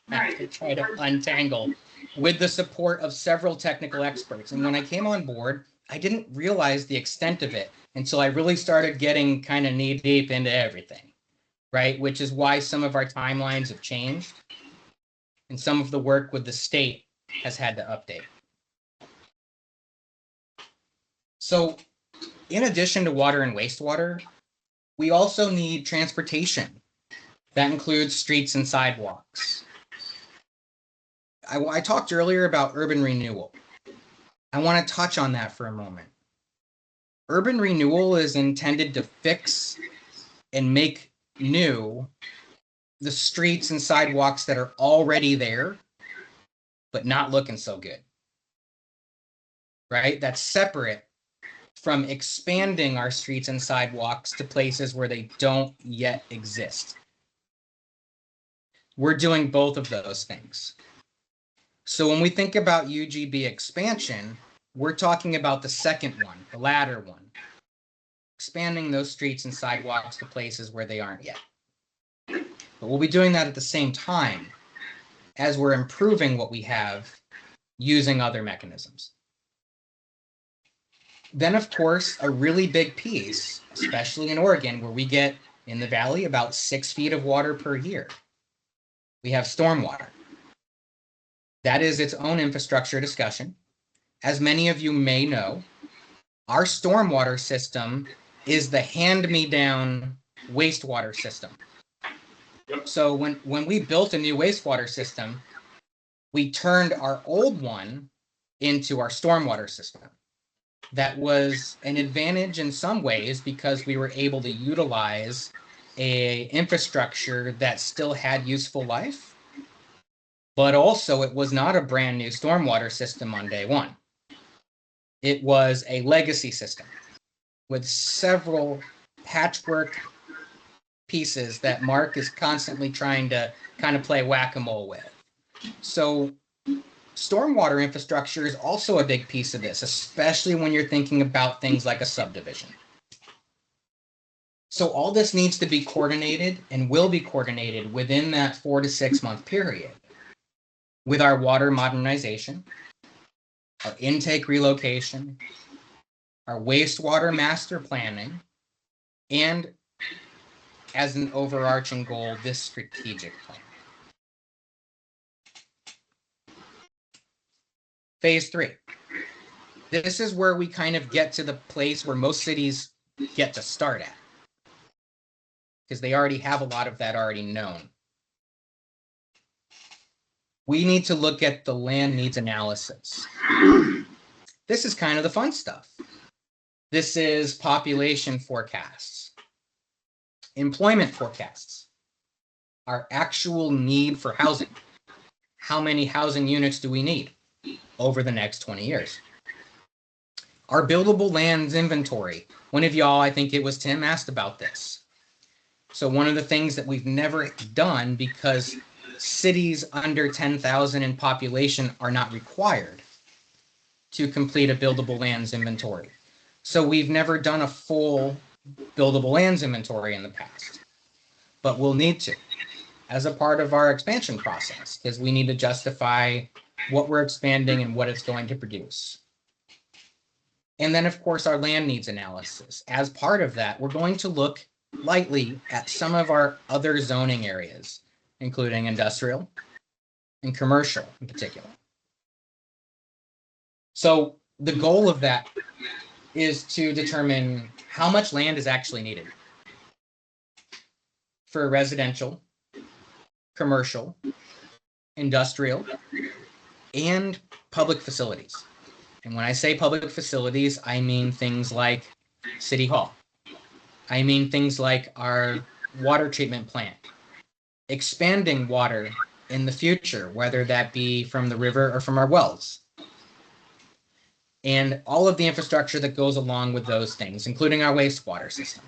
have to try to untangle with the support of several technical experts. And when I came on board, I didn't realize the extent of it until I really started getting kind of knee deep into everything, right? Which is why some of our timelines have changed and some of the work with the state has had to update. So in addition to water and wastewater, we also need transportation. That includes streets and sidewalks. I talked earlier about urban renewal. I want to touch on that for a moment. Urban renewal is intended to fix and make new the streets and sidewalks that are already there, but not looking so good. Right? That's separate from expanding our streets and sidewalks to places where they don't yet exist. We're doing both of those things. So when we think about UGB expansion, we're talking about the second one, the latter one, expanding those streets and sidewalks to places where they aren't yet. But we'll be doing that at the same time as we're improving what we have using other mechanisms. Then, of course, a really big piece, especially in Oregon, where we get in the valley about 6 feet of water per year. We have stormwater. That is its own infrastructure discussion. As many of you may know, our stormwater system is the hand-me-down wastewater system. Yep. So when we built a new wastewater system, we turned our old one into our stormwater system. That was an advantage in some ways because we were able to utilize a infrastructure that still had useful life, but also it was not a brand new stormwater system on day one. It was a legacy system with several patchwork pieces that Mark is constantly trying to kind of play whack-a-mole with. So stormwater infrastructure is also a big piece of this, especially when you're thinking about things like a subdivision. So all this needs to be coordinated and will be coordinated within that 4 to 6 month period with our water modernization, our intake relocation, our wastewater master planning, and as an overarching goal, this strategic plan. Phase 3. This is where we kind of get to the place where most cities get to start at, because they already have a lot of that already known. We need to look at the land needs analysis. This is kind of the fun stuff. This is population forecasts, employment forecasts, our actual need for housing. How many housing units do we need over the next 20 years? Our buildable lands inventory. One of y'all, I think it was Tim, asked about this. So one of the things that we've never done, because cities under 10,000 in population are not required to complete a buildable lands inventory. So we've never done a full buildable lands inventory in the past, but we'll need to as a part of our expansion process, because we need to justify what we're expanding and what it's going to produce. And then, of course, our land needs analysis. As part of that, we're going to look lightly at some of our other zoning areas, including industrial and commercial in particular. So the goal of that is to determine how much land is actually needed for residential, commercial, industrial, and public facilities. And when I say public facilities, I mean things like City Hall. I mean things like our water treatment plant, expanding water in the future, whether that be from the river or from our wells, and all of the infrastructure that goes along with those things, including our wastewater system.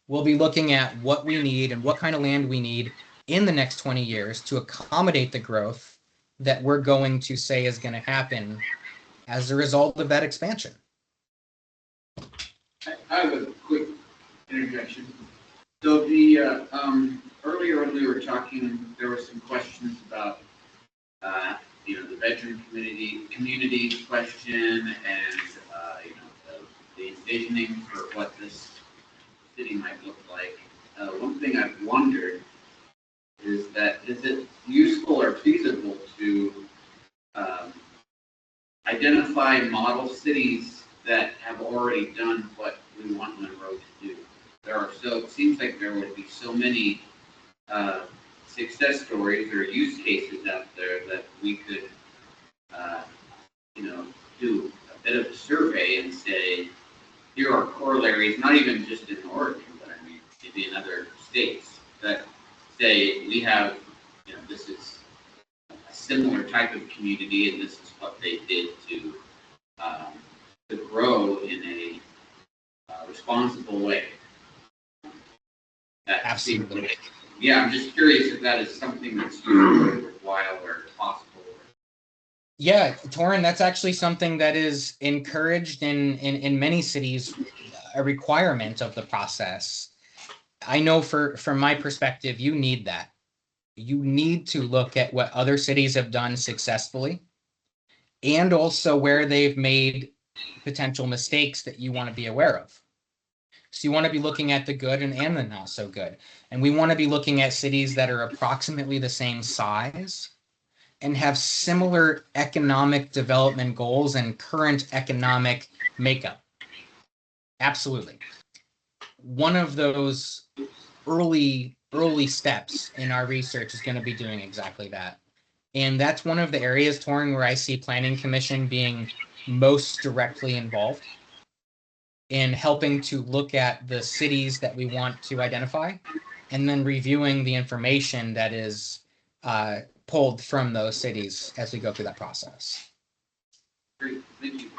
We'll be looking at what we need and what kind of land we need in the next 20 years to accommodate the growth that we're going to say is going to happen as a result of that expansion. I have a quick interjection. So the earlier when we were talking, there were some questions about the bedroom community question, and the envisioning for what this city might look like. One thing I've wondered is that is it useful or feasible to identify model cities that have already done what we want Monroe to do? It seems like there would be so many success stories or use cases out there that we could, do a bit of a survey and say, here are corollaries, not even just in Oregon, but I mean, maybe in other states, that say we have, this is a similar type of community and this is what they did to grow in a responsible way. That Absolutely. Yeah, I'm just curious if that is something that's worthwhile or possible. Yeah, Torin, that's actually something that is encouraged in many cities, a requirement of the process. I know from my perspective, you need that. You need to look at what other cities have done successfully and also where they've made potential mistakes that you want to be aware of. So you want to be looking at the good and the not so good. And we want to be looking at cities that are approximately the same size and have similar economic development goals and current economic makeup. Absolutely. One of those early steps in our research is going to be doing exactly that. And that's one of the areas, Torin, where I see Planning Commission being most directly involved in helping to look at the cities that we want to identify and then reviewing the information that is pulled from those cities as we go through that process. Great, thank you.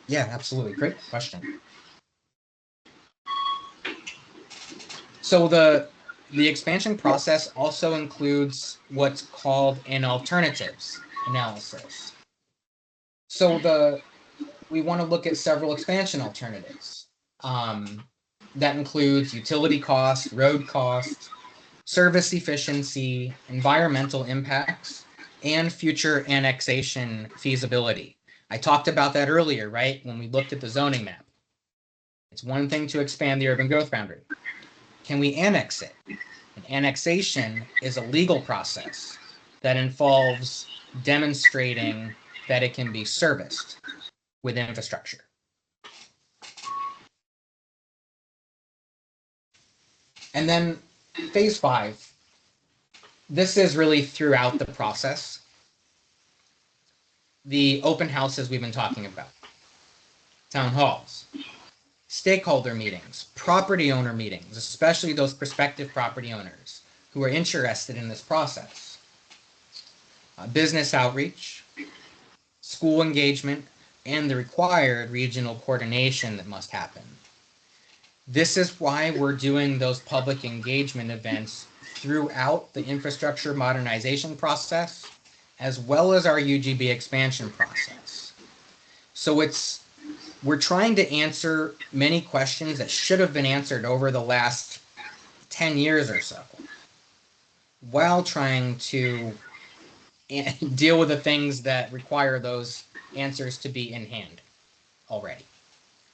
Yeah, absolutely. Great question. So the expansion process also includes what's called an alternatives analysis. So we want to look at several expansion alternatives. That includes utility costs, road costs, service efficiency, environmental impacts, and future annexation feasibility. I talked about that earlier, right? When we looked at the zoning map. It's one thing to expand the urban growth boundary. Can we annex it? An annexation is a legal process that involves demonstrating that it can be serviced with infrastructure. And then phase 5, this is really throughout the process. The open houses we've been talking about, town halls, stakeholder meetings, property owner meetings, especially those prospective property owners who are interested in this process, business outreach, school engagement, and the required regional coordination that must happen. This is why we're doing those public engagement events throughout the infrastructure modernization process, as well as our UGB expansion process. So we're trying to answer many questions that should have been answered over the last 10 years or so, while trying to deal with the things that require those answers to be in hand already.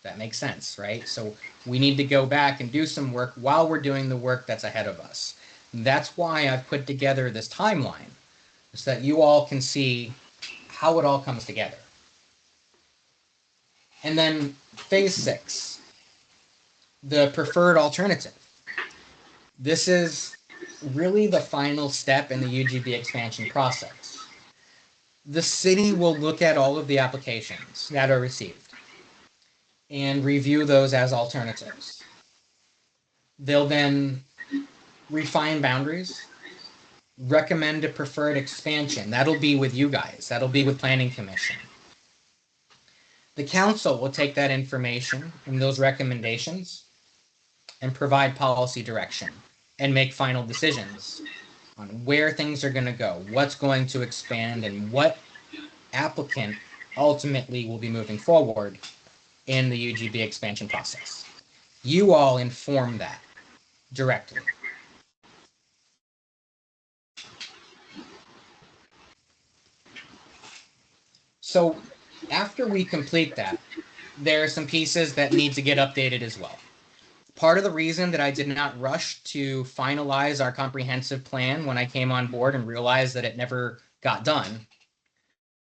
That makes sense, right? So we need to go back and do some work while we're doing the work that's ahead of us. That's why I've put together this timeline, so that you all can see how it all comes together. And then phase 6, the preferred alternative. This is really the final step in the UGB expansion process. The city will look at all of the applications that are received and review those as alternatives. They'll then refine boundaries, recommend a preferred expansion. That'll be with you guys. That'll be with Planning Commission. The council will take that information and those recommendations and provide policy direction and make final decisions on where things are going to go, what's going to expand, and what applicant ultimately will be moving forward in the UGB expansion process. You all inform that directly. So after we complete that, there are some pieces that need to get updated as well. Part of the reason that I did not rush to finalize our comprehensive plan when I came on board and realized that it never got done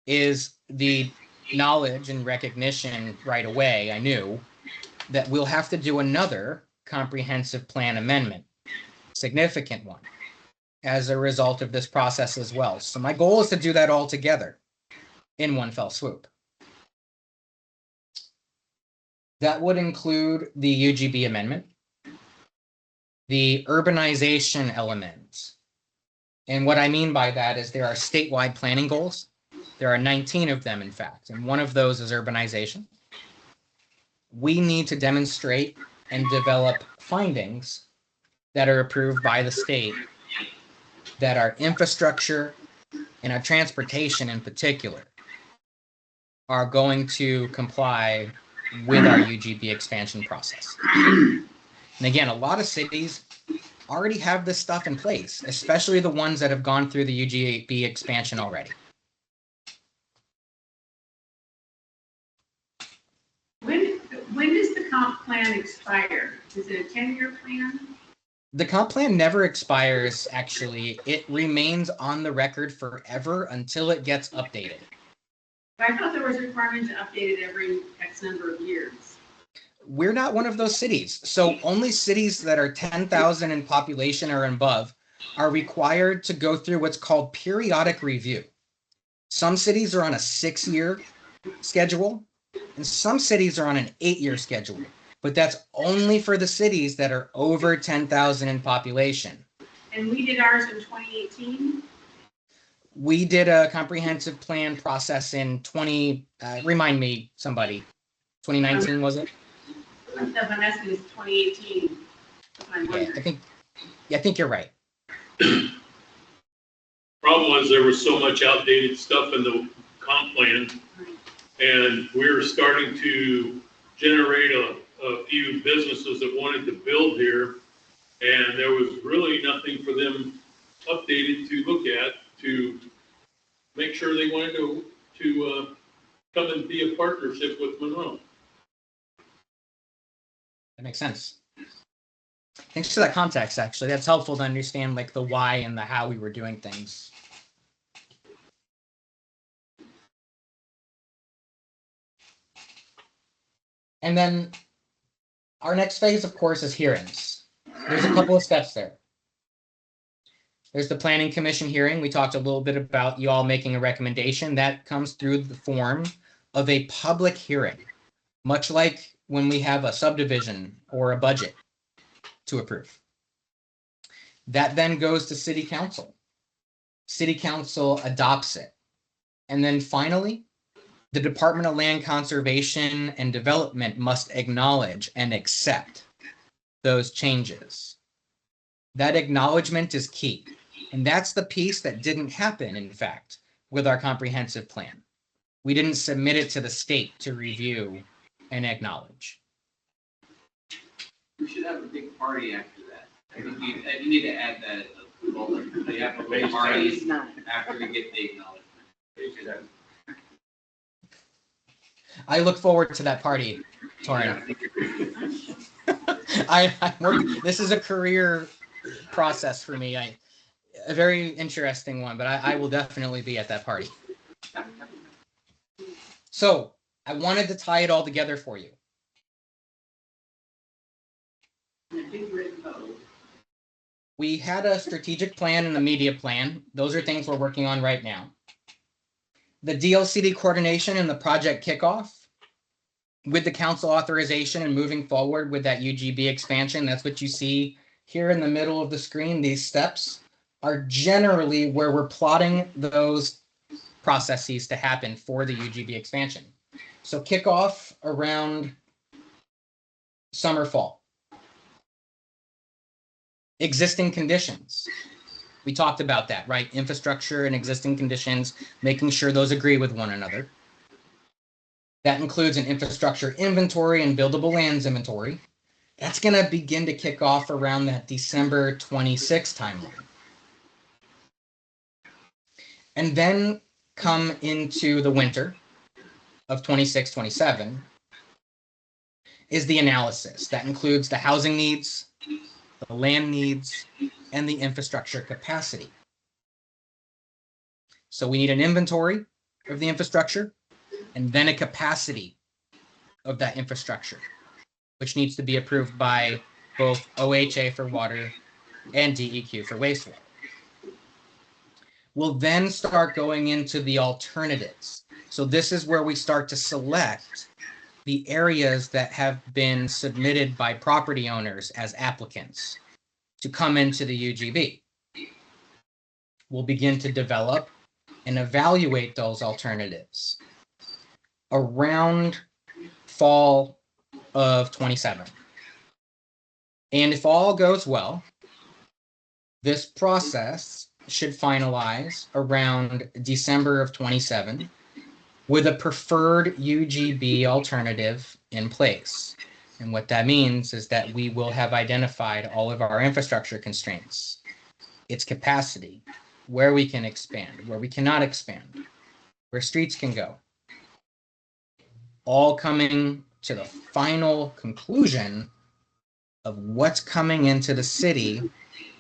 is the knowledge and recognition right away. I knew that we'll have to do another comprehensive plan amendment, significant one. as a result of this process as well. So my goal is to do that all together in one fell swoop. That would include the UGB amendment, the urbanization element. And what I mean by that is there are statewide planning goals. There are 19 of them, in fact, and one of those is urbanization. We need to demonstrate and develop findings that are approved by the state that our infrastructure and our transportation in particular are going to comply with our UGB expansion process. And again, a lot of cities already have this stuff in place, especially the ones that have gone through the UGB expansion already. When does the comp plan expire? Is it a 10-year plan? The comp plan never expires, actually. It remains on the record forever until it gets updated. But I thought there was a requirement to update it every X number of years. We're not one of those cities. So only cities that are 10,000 in population or above are required to go through what's called periodic review. Some cities are on a 6-year schedule, and some cities are on an 8-year schedule. But that's only for the cities that are over 10,000 in population. And we did ours in 2018? We did a comprehensive plan process in remind me, somebody, 2019 was it? I'm asking is 2018. I think you're right. Problem was there was so much outdated stuff in the comp plan, and we're starting to generate a few businesses that wanted to build here, and there was really nothing for them updated to look at to make sure they wanted to come and be a partnership with Monroe. That makes sense. Thanks for that context, actually. That's helpful to understand like the why and the how we were doing things. And then our next phase, of course, is hearings. There's a couple of steps there. There's the Planning Commission hearing. We talked a little bit about you all making a recommendation. That comes through the form of a public hearing, much like when we have a subdivision or a budget to approve. That then goes to City Council. City Council adopts it. And then finally, the Department of Land Conservation and Development must acknowledge and accept those changes. That acknowledgement is key. And that's the piece that didn't happen, in fact, with our comprehensive plan. We didn't submit it to the state to review and acknowledge. We should have a big party after that. I think you need to add that as a bullet. So you have a big party after we get the acknowledgement. I look forward to that party, Torin. This is a career process for me. A very interesting one, but I will definitely be at that party. So I wanted to tie it all together for you. We had a strategic plan and a media plan. Those are things we're working on right now. The DLCD coordination and the project kickoff with the council authorization and moving forward with that UGB expansion. That's what you see here in the middle of the screen. These steps are generally where we're plotting those processes to happen for the UGB expansion. So kickoff around summer, fall. Existing conditions. We talked about that, right? Infrastructure and existing conditions, making sure those agree with one another. That includes an infrastructure inventory and buildable lands inventory. That's going to begin to kick off around that December 26 timeline. And then come into the winter of 26, 27 is the analysis. That includes the housing needs, the land needs, and the infrastructure capacity. So we need an inventory of the infrastructure and then a capacity of that infrastructure, which needs to be approved by both OHA for water and DEQ for wastewater. We'll then start going into the alternatives. So this is where we start to select the areas that have been submitted by property owners as applicants to come into the UGB. We'll begin to develop and evaluate those alternatives around fall of 27. And if all goes well, this process should finalize around December of 27 with a preferred UGB alternative in place. And what that means is that we will have identified all of our infrastructure constraints, its capacity, where we can expand, where we cannot expand, where streets can go, all coming to the final conclusion of what's coming into the city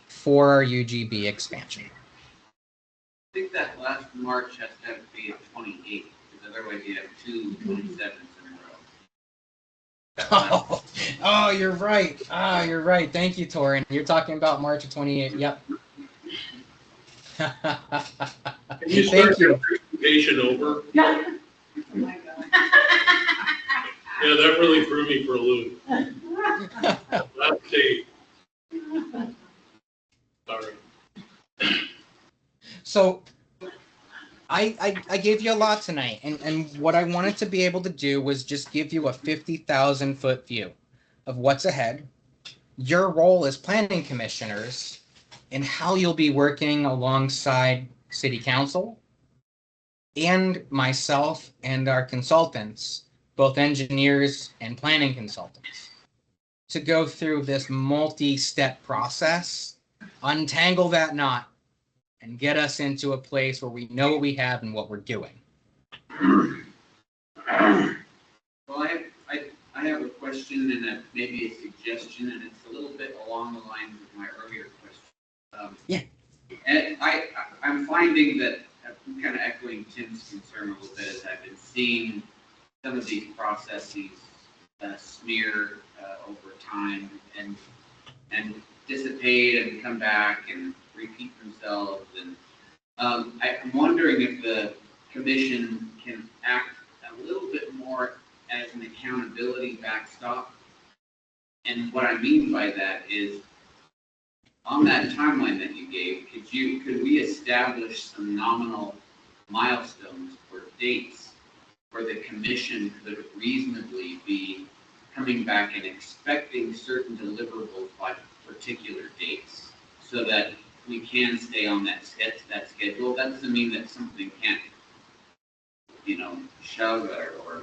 for our UGB expansion. I think that last March has to be a 28, because otherwise you have two 27s in a row. Oh, you're right. You're right. Thank you, Torin. You're talking about March of 28. Yep. Can you start Thank you. your presentation over? Oh my God. Yeah, that really threw me for a loop. Last date. Sorry. So I gave you a lot tonight, and what I wanted to be able to do was just give you a 50,000-foot view of what's ahead, your role as planning commissioners, and how you'll be working alongside city council and myself and our consultants, both engineers and planning consultants, to go through this multi-step process, untangle that knot, and get us into a place where we know what we have and what we're doing. Well, I have a question and maybe a suggestion, and it's a little bit along the lines of my earlier question. Yeah. And I'm finding that, I'm kind of echoing Tim's concern a little bit, as I've been seeing some of these processes smear over time and dissipate and come back and repeat themselves. And I'm wondering if the commission can act a little bit more as an accountability backstop. And what I mean by that is, on that timeline that you gave, could we establish some nominal milestones or dates where the commission could reasonably be coming back and expecting certain deliverables by particular dates, so that we can stay on that schedule? That doesn't mean that something can't, shove or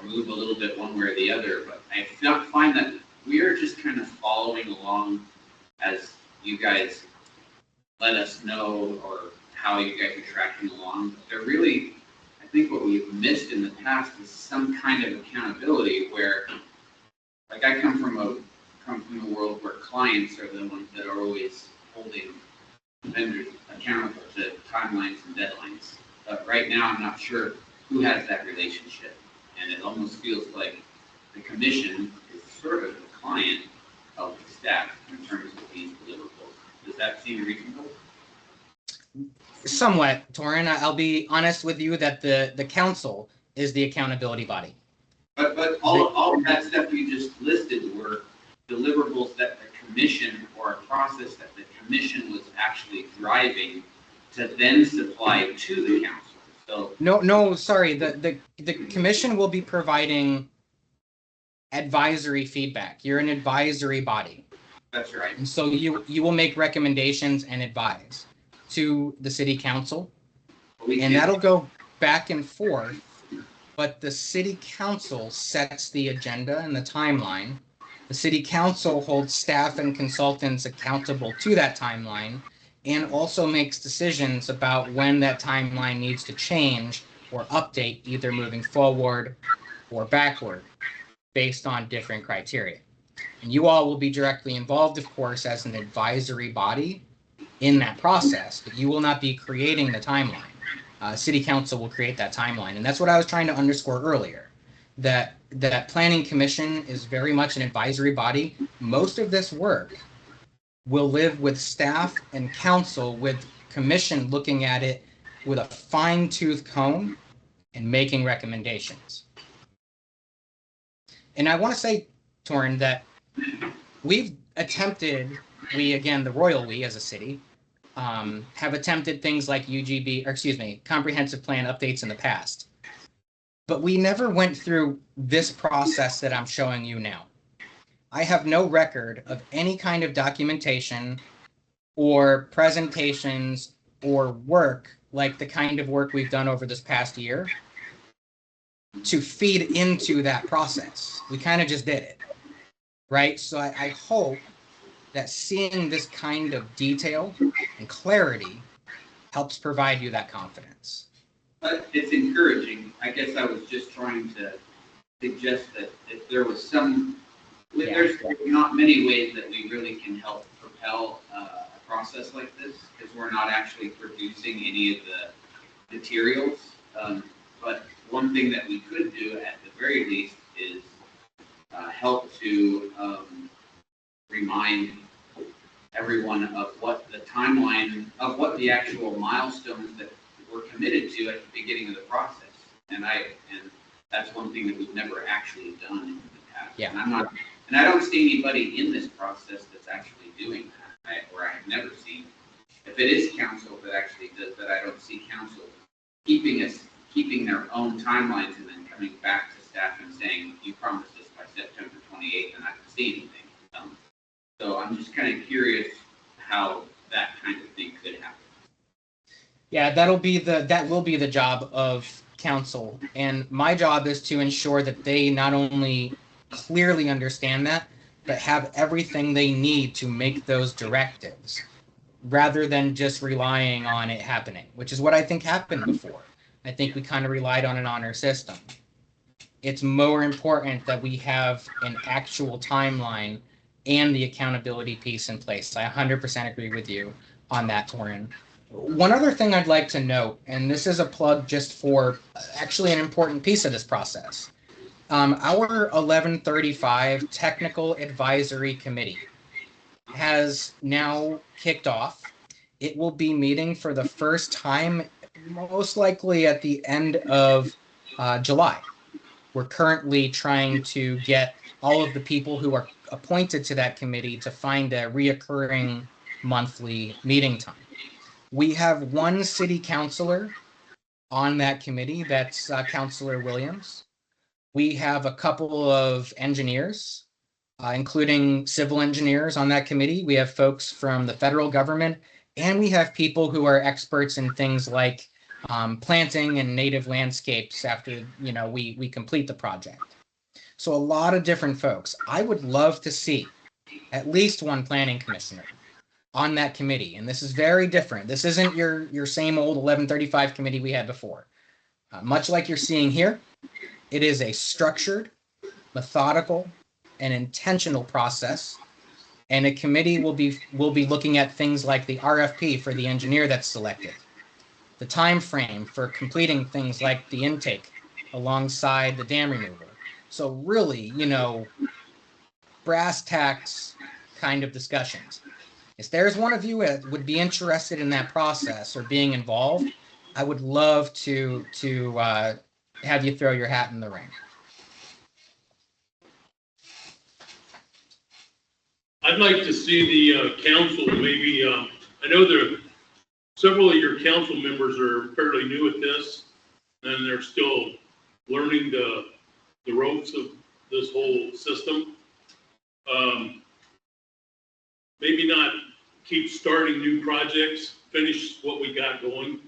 move a little bit one way or the other, but I find that we are just kind of following along as you guys let us know, or how you guys are tracking along. But they're really, I think what we've missed in the past is some kind of accountability where, like, I come from a world where clients are the ones that are always holding vendors accountable to timelines and deadlines. But right now, I'm not sure who has that relationship. And it almost feels like the commission is sort of the client of the staff in terms of these deliverables. Does that seem reasonable? Somewhat, Torin. I'll be honest with you that the council is the accountability body. But all of that stuff you just listed were deliverables that the commission, or a process that the commission was actually driving to then supply to the council. So No, sorry. The commission will be providing advisory feedback. You're an advisory body. that's right. And so you will make recommendations and advise to the city council, and that'll go back and forth, but the city council sets the agenda and the timeline. The city council holds staff and consultants accountable to that timeline, and also makes decisions about when that timeline needs to change or update, either moving forward or backward, based on different criteria. And you all will be directly involved, of course, as an advisory body in that process, but you will not be creating the timeline. City council will create that timeline. And that's what I was trying to underscore earlier, that planning commission is very much an advisory body. Most of this work will live with staff and council with commission looking at it with a fine-tooth comb and making recommendations. And I want to say, Torrin, that we've attempted, the royal we as a city, have attempted things like comprehensive plan updates in the past. But we never went through this process that I'm showing you now. I have no record of any kind of documentation or presentations or work like the kind of work we've done over this past year to feed into that process. We kind of just did it, right? So I hope that seeing this kind of detail and clarity helps provide you that confidence. But it's encouraging. I guess I was just trying to suggest that if there was there's not many ways that we really can help propel a process like this, because we're not actually producing any of the materials. But one thing that we could do at the very least is help to remind everyone of what the timeline, of what the actual milestones that we're committed to at the beginning of the process. And that's one thing that we've never actually done in the past. Yeah. And I don't see anybody in this process that's actually doing that, or I have never seen. If it is council that actually does that, I don't see council keeping their own timelines and then coming back to staff and saying, you promised us by September 28th, and I don't see anything. So I'm just kind of curious how that kind of thing could happen. Yeah, that will be the job of council, and my job is to ensure that they not only clearly understand that, but have everything they need to make those directives, rather than just relying on it happening, which is what I think happened before. I think we kind of relied on an honor system. It's more important that we have an actual timeline and the accountability piece in place. I 100% agree with you on that, Torrin. One other thing I'd like to note, and this is a plug just for actually an important piece of this process. Our 1135 Technical Advisory Committee has now kicked off. It will be meeting for the first time, most likely at the end of July. We're currently trying to get all of the people who are appointed to that committee to find a reoccurring monthly meeting time. We have one city councilor on that committee, that's Councilor Williams. We have a couple of engineers, including civil engineers on that committee. We have folks from the federal government, and we have people who are experts in things like planting and native landscapes after we complete the project. So a lot of different folks. I would love to see at least one planning commissioner on that committee, and this is very different. This isn't your same old 1135 committee we had before. Much like you're seeing here, it is a structured, methodical, and intentional process, and a committee will be looking at things like the RFP for the engineer that's selected, the time frame for completing things like the intake alongside the dam removal. So really, brass tacks kind of discussions. If there's one of you that would be interested in that process or being involved, I would love to have you throw your hat in the ring. I'd like to see the council maybe, I know several of your council members are fairly new at this, and they're still learning the ropes of this whole system. Maybe not keep starting new projects, finish what we got going.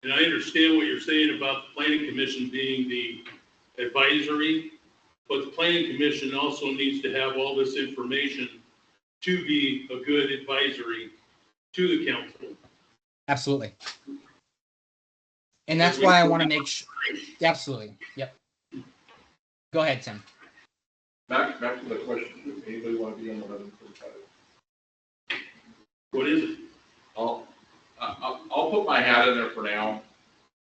And I understand what you're saying about the planning commission being the advisory, but the planning commission also needs to have all this information to be a good advisory to the council. Absolutely. And that's why I want to make sure. Absolutely. Yep. Go ahead, Tim. Back to the question, does anybody want to be on 1135? What is it? I'll put my hat in there for now.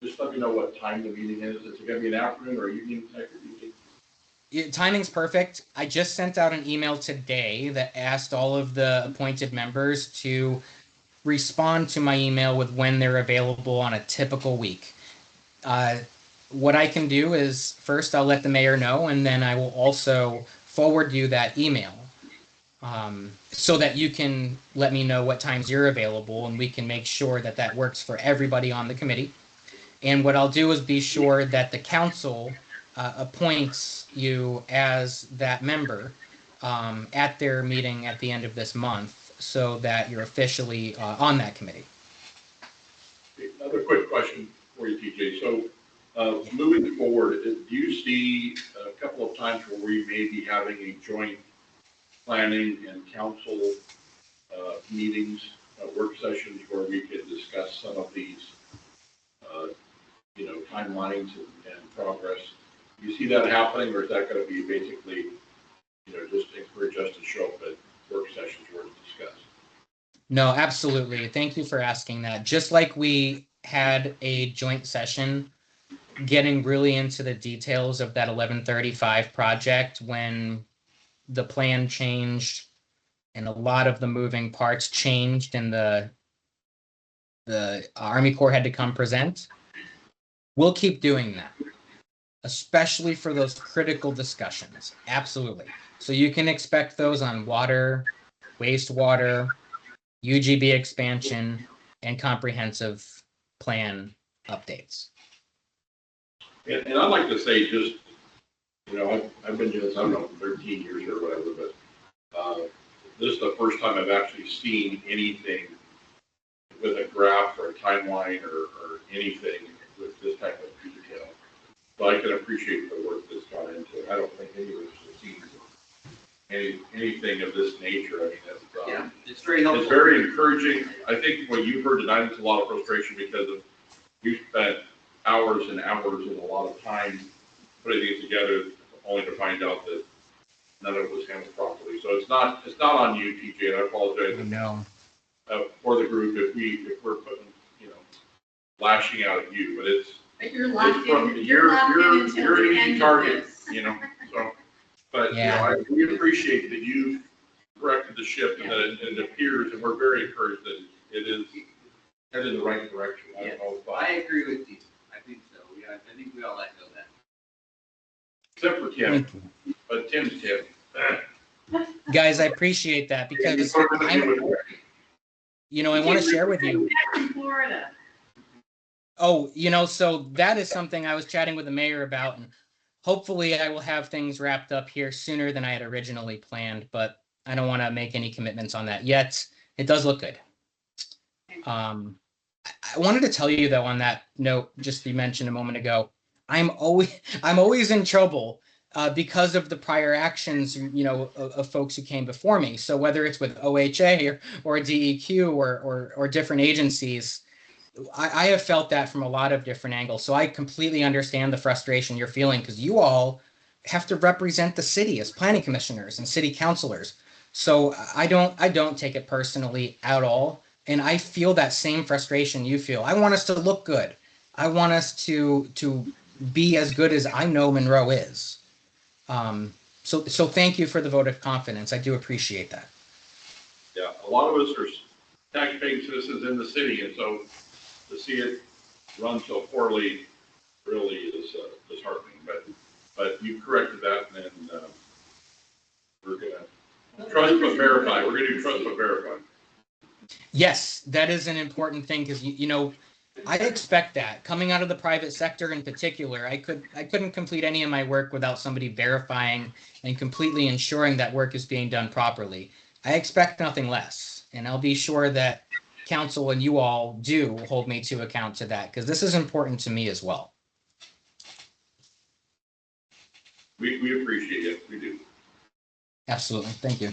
Just let me know what time the meeting is. Is it going to be an afternoon or evening type of meeting? Timing's perfect. I just sent out an email today that asked all of the appointed members to respond to my email with when they're available on a typical week. What I can do is first I'll let the mayor know, and then I will also forward you that email so that you can let me know what times you're available, and we can make sure that that works for everybody on the committee. And what I'll do is be sure that the council appoints you as that member at their meeting at the end of this month, so that you're officially on that committee. Another quick question for you, TJ. So, moving forward, do you see a couple of times where we may be having a joint planning and council meetings, work sessions where we could discuss some of these, timelines and progress? Do you see that happening, or is that going to be basically, just encourage us to show up at work sessions where to discuss? No, absolutely. Thank you for asking that. Just like we had a joint session getting really into the details of that 1135 project when the plan changed and a lot of the moving parts changed and the Army Corps had to come present. We'll keep doing that, especially for those critical discussions. Absolutely. So you can expect those on water, wastewater, UGB expansion, and comprehensive plan updates. And I'd like to say just, I've been doing this, I don't know, 13 years or whatever, but this is the first time I've actually seen anything with a graph or a timeline or anything with this type of detail. So I can appreciate the work that's gone into it. I don't think any of us have seen anything of this nature. I mean, that's, it's very helpful. it's very encouraging. I think what you've heard tonight is a lot of frustration because of you spent hours and hours and a lot of time putting these together, only to find out that none of it was handled properly. So it's not on you, TJ, and I apologize No. for the group if we're putting, lashing out at you, but But you're locked it's from in, you're locked in until you're the an end easy of target, this. so. But, Yeah. we appreciate that you've corrected the ship and that it appears, and we're very encouraged that it is headed in the right direction. I don't know if I agree with you. I think so. I think we all let go of that. except for Tim, Thank you. but Tim's Tim. Guys, I appreciate that because I want to share with you. Back in Florida. Oh, so that is something I was chatting with the mayor about, and hopefully I will have things wrapped up here sooner than I had originally planned, but I don't want to make any commitments on that yet. It does look good. I wanted to tell you though, on that note, just you mentioned a moment ago, I'm always in trouble because of the prior actions, of folks who came before me. So whether it's with OHA or DEQ or different agencies, I have felt that from a lot of different angles. So I completely understand the frustration you're feeling because you all have to represent the city as planning commissioners and city councilors. So I don't take it personally at all. And I feel that same frustration you feel. I want us to look good. I want us to be as good as I know Monroe is. So thank you for the vote of confidence. I do appreciate that. Yeah, a lot of us are tax-paying citizens in the city, and so to see it run so poorly really is disheartening. But you corrected that, and we're gonna trust but verify. We're gonna do trust but verify. Yes, that is an important thing because I expect that coming out of the private sector in particular. I couldn't complete any of my work without somebody verifying and completely ensuring that work is being done properly. I expect nothing less, and I'll be sure that council and you all do hold me to account to that because this is important to me as well. We appreciate it. We do. Absolutely. Thank you.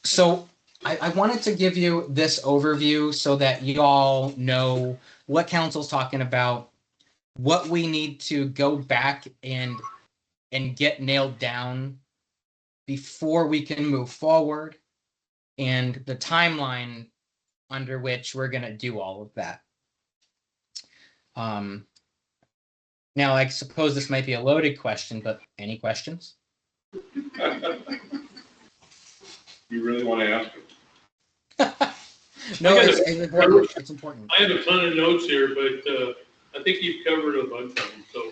So I wanted to give you this overview so that you all know what council's talking about, what we need to go back and get nailed down before we can move forward, and the timeline under which we're going to do all of that. Now, I suppose this might be a loaded question, but any questions? You really want to ask him? No, I got it's important. It's important. I have a ton of notes here, but I think you've covered a bunch of them, so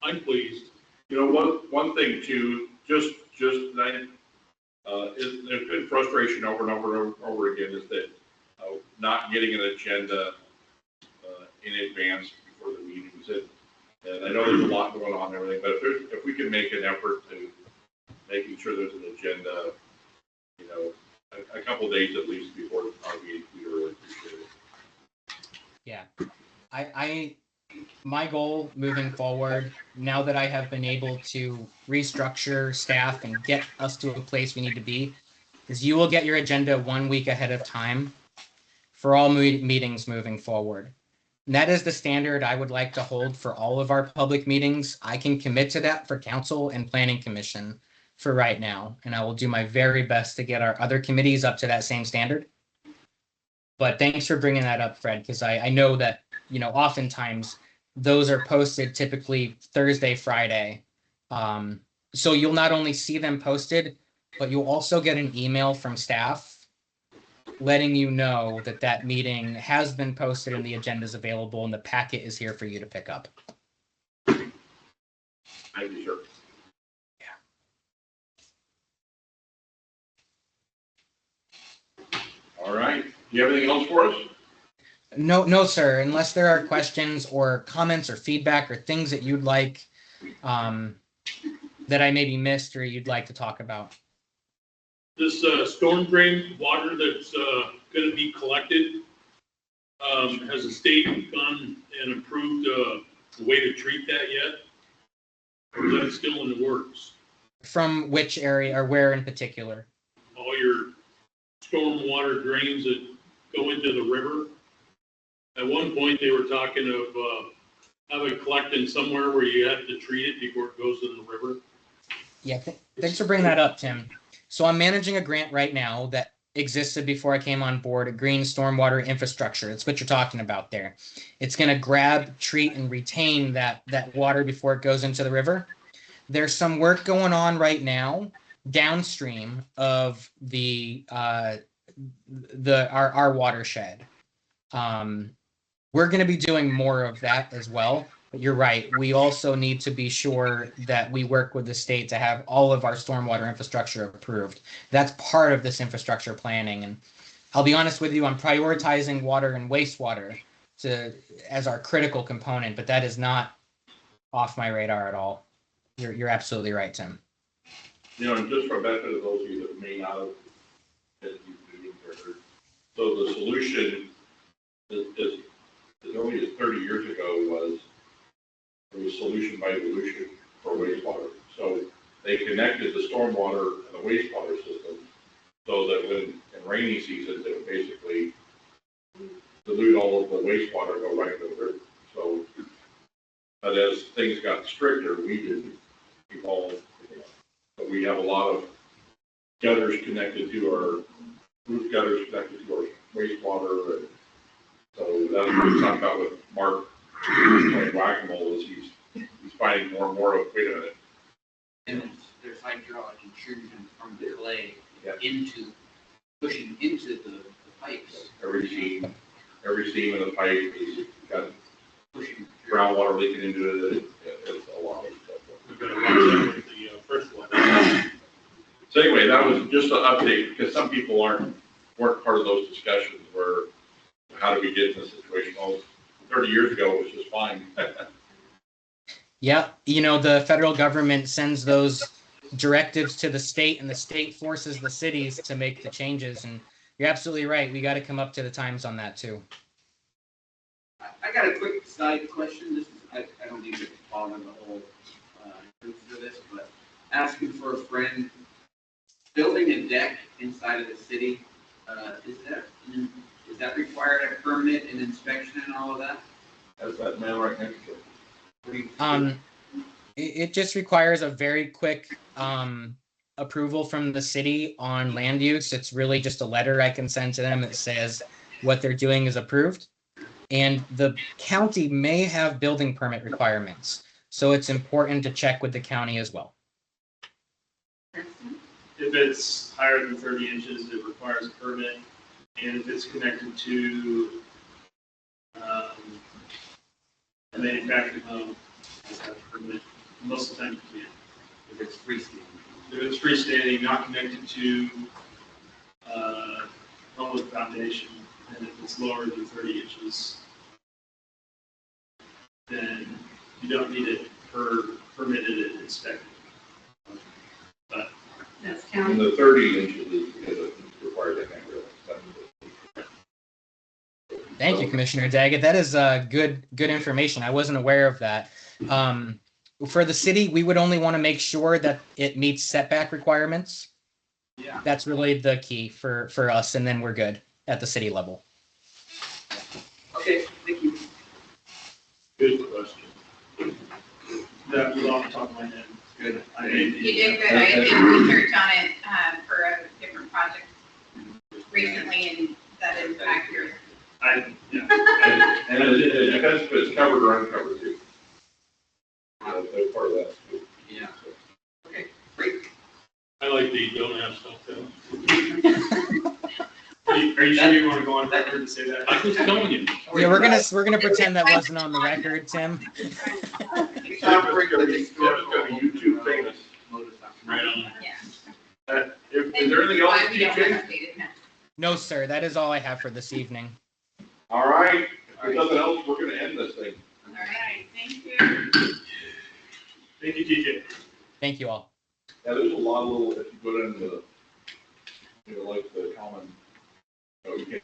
I'm pleased. You know, one thing too, just tonight, there's been frustration over and over again is that not getting an agenda in advance before the meetings. And I know there's a lot going on and everything, but if we can make an effort to making sure there's an agenda, you know, a couple days at least before our meeting, we really appreciate it. Yeah. My goal moving forward, now that I have been able to restructure staff and get us to a place we need to be, is you will get your agenda 1 week ahead of time for all meetings moving forward. And that is the standard I would like to hold for all of our public meetings. I can commit to that for council and planning commission for right now. And I will do my very best to get our other committees up to that same standard. But thanks for bringing that up, Fred, because I know that, you know, oftentimes those are posted typically Thursday, Friday. So you'll not only see them posted, but you'll also get an email from staff letting you know that that meeting has been posted and the agenda is available and the packet is here for you to pick up. Thank you, sir. All right. Do you have anything else for us? No, sir. Unless there are questions or comments or feedback or things that you'd like that I maybe missed or you'd like to talk about. This storm drain water that's going to be collected, has the state gone and approved a way to treat that yet? Or is that still in the works? From which area or where in particular? All your storm water drains that go into the river. At one point, they were talking of having it collected somewhere where you have to treat it before it goes in the river. Yeah, thanks for bringing that up, Tim. So I'm managing a grant right now that existed before I came on board, a green stormwater infrastructure. That's what you're talking about there. It's going to grab, treat, and retain that water before it goes into the river. There's some work going on right now downstream of our watershed. We're going to be doing more of that as well. But you're right. We also need to be sure that we work with the state to have all of our stormwater infrastructure approved. That's part of this infrastructure planning. And I'll be honest with you, I'm prioritizing water and wastewater as our critical component, but that is not off my radar at all. You're absolutely right, Tim. You know, and just for benefit of those of you that may not have been to these meetings or heard, so the solution is as early as 30 years ago was solution by dilution for wastewater. So they connected the stormwater and the wastewater system so that when in rainy seasons, it would basically dilute all of the wastewater and go right into the river. So, but as things got stricter, we didn't evolve. But we have a lot of gutters connected to our roof gutters connected to our wastewater. And so that's what we talked about with Mark playing whack-a-mole is he's finding more and more of, wait a minute. And there's hydraulic intrusion from the clay Yeah. pushing into the pipes. Every seam in the pipe is got Pushing. groundwater leaking into it. It's a lot of stuff. We've got to watch that with the first one. So anyway, that was just an update because some people weren't part of those discussions where how do we get in this situation? Well, 30 years ago, it was just fine. Yeah, you know, the federal government sends those directives to the state and the state forces the cities to make the changes. And you're absolutely right. We got to come up to the times on that too. I got a quick side question. This is, I don't need to follow the whole truth of this, but asking for a friend, building a deck inside of the city, is that required a permit and inspection and all of that? That's that man right next to it. What do you- It just requires a very quick approval from the city on land use. It's really just a letter I can send to them that says what they're doing is approved. And the county may have building permit requirements. So it's important to check with the county as well. if it's higher than 30 inches, it requires a permit. And if it's connected to a manufactured home, it's got a permit. Most of the time you can't. If it's freestanding. If it's freestanding, not connected to home with foundation, and if it's lower than 30 inches, then you don't need it permitted and inspected. But That's And county. the 30 inches is because it requires a handrail. Thank you, Commissioner Daggett. That is good information. I wasn't aware of that. For the city, we would only want to make sure that it meets setback requirements. Yeah. That's really the key for us, and then we're good at the city level. Okay, thank you. good question. That was off the top of my head. Good. I mean, You did good. I did research on it, for a different project recently, and that is accurate. yeah. And it depends if it's covered or uncovered too. That's part of that too. Yeah. Okay, great. I like the don't have stuff though. Are you sure you want to go on record to say that? I'm just telling you. Yeah, we're gonna pretend that wasn't on the record, Tim. Operate the That was gonna be YouTube famous. Right on. Yeah. Is there anything else, Why we don't TJ? have updated now. No, sir. That is all I have for this evening. All right, if there's nothing else, we're gonna end this thing. All right, thank you. Thank you, TJ. Thank you all. Yeah, there's a lot of little, if you put in the, like the common, you can't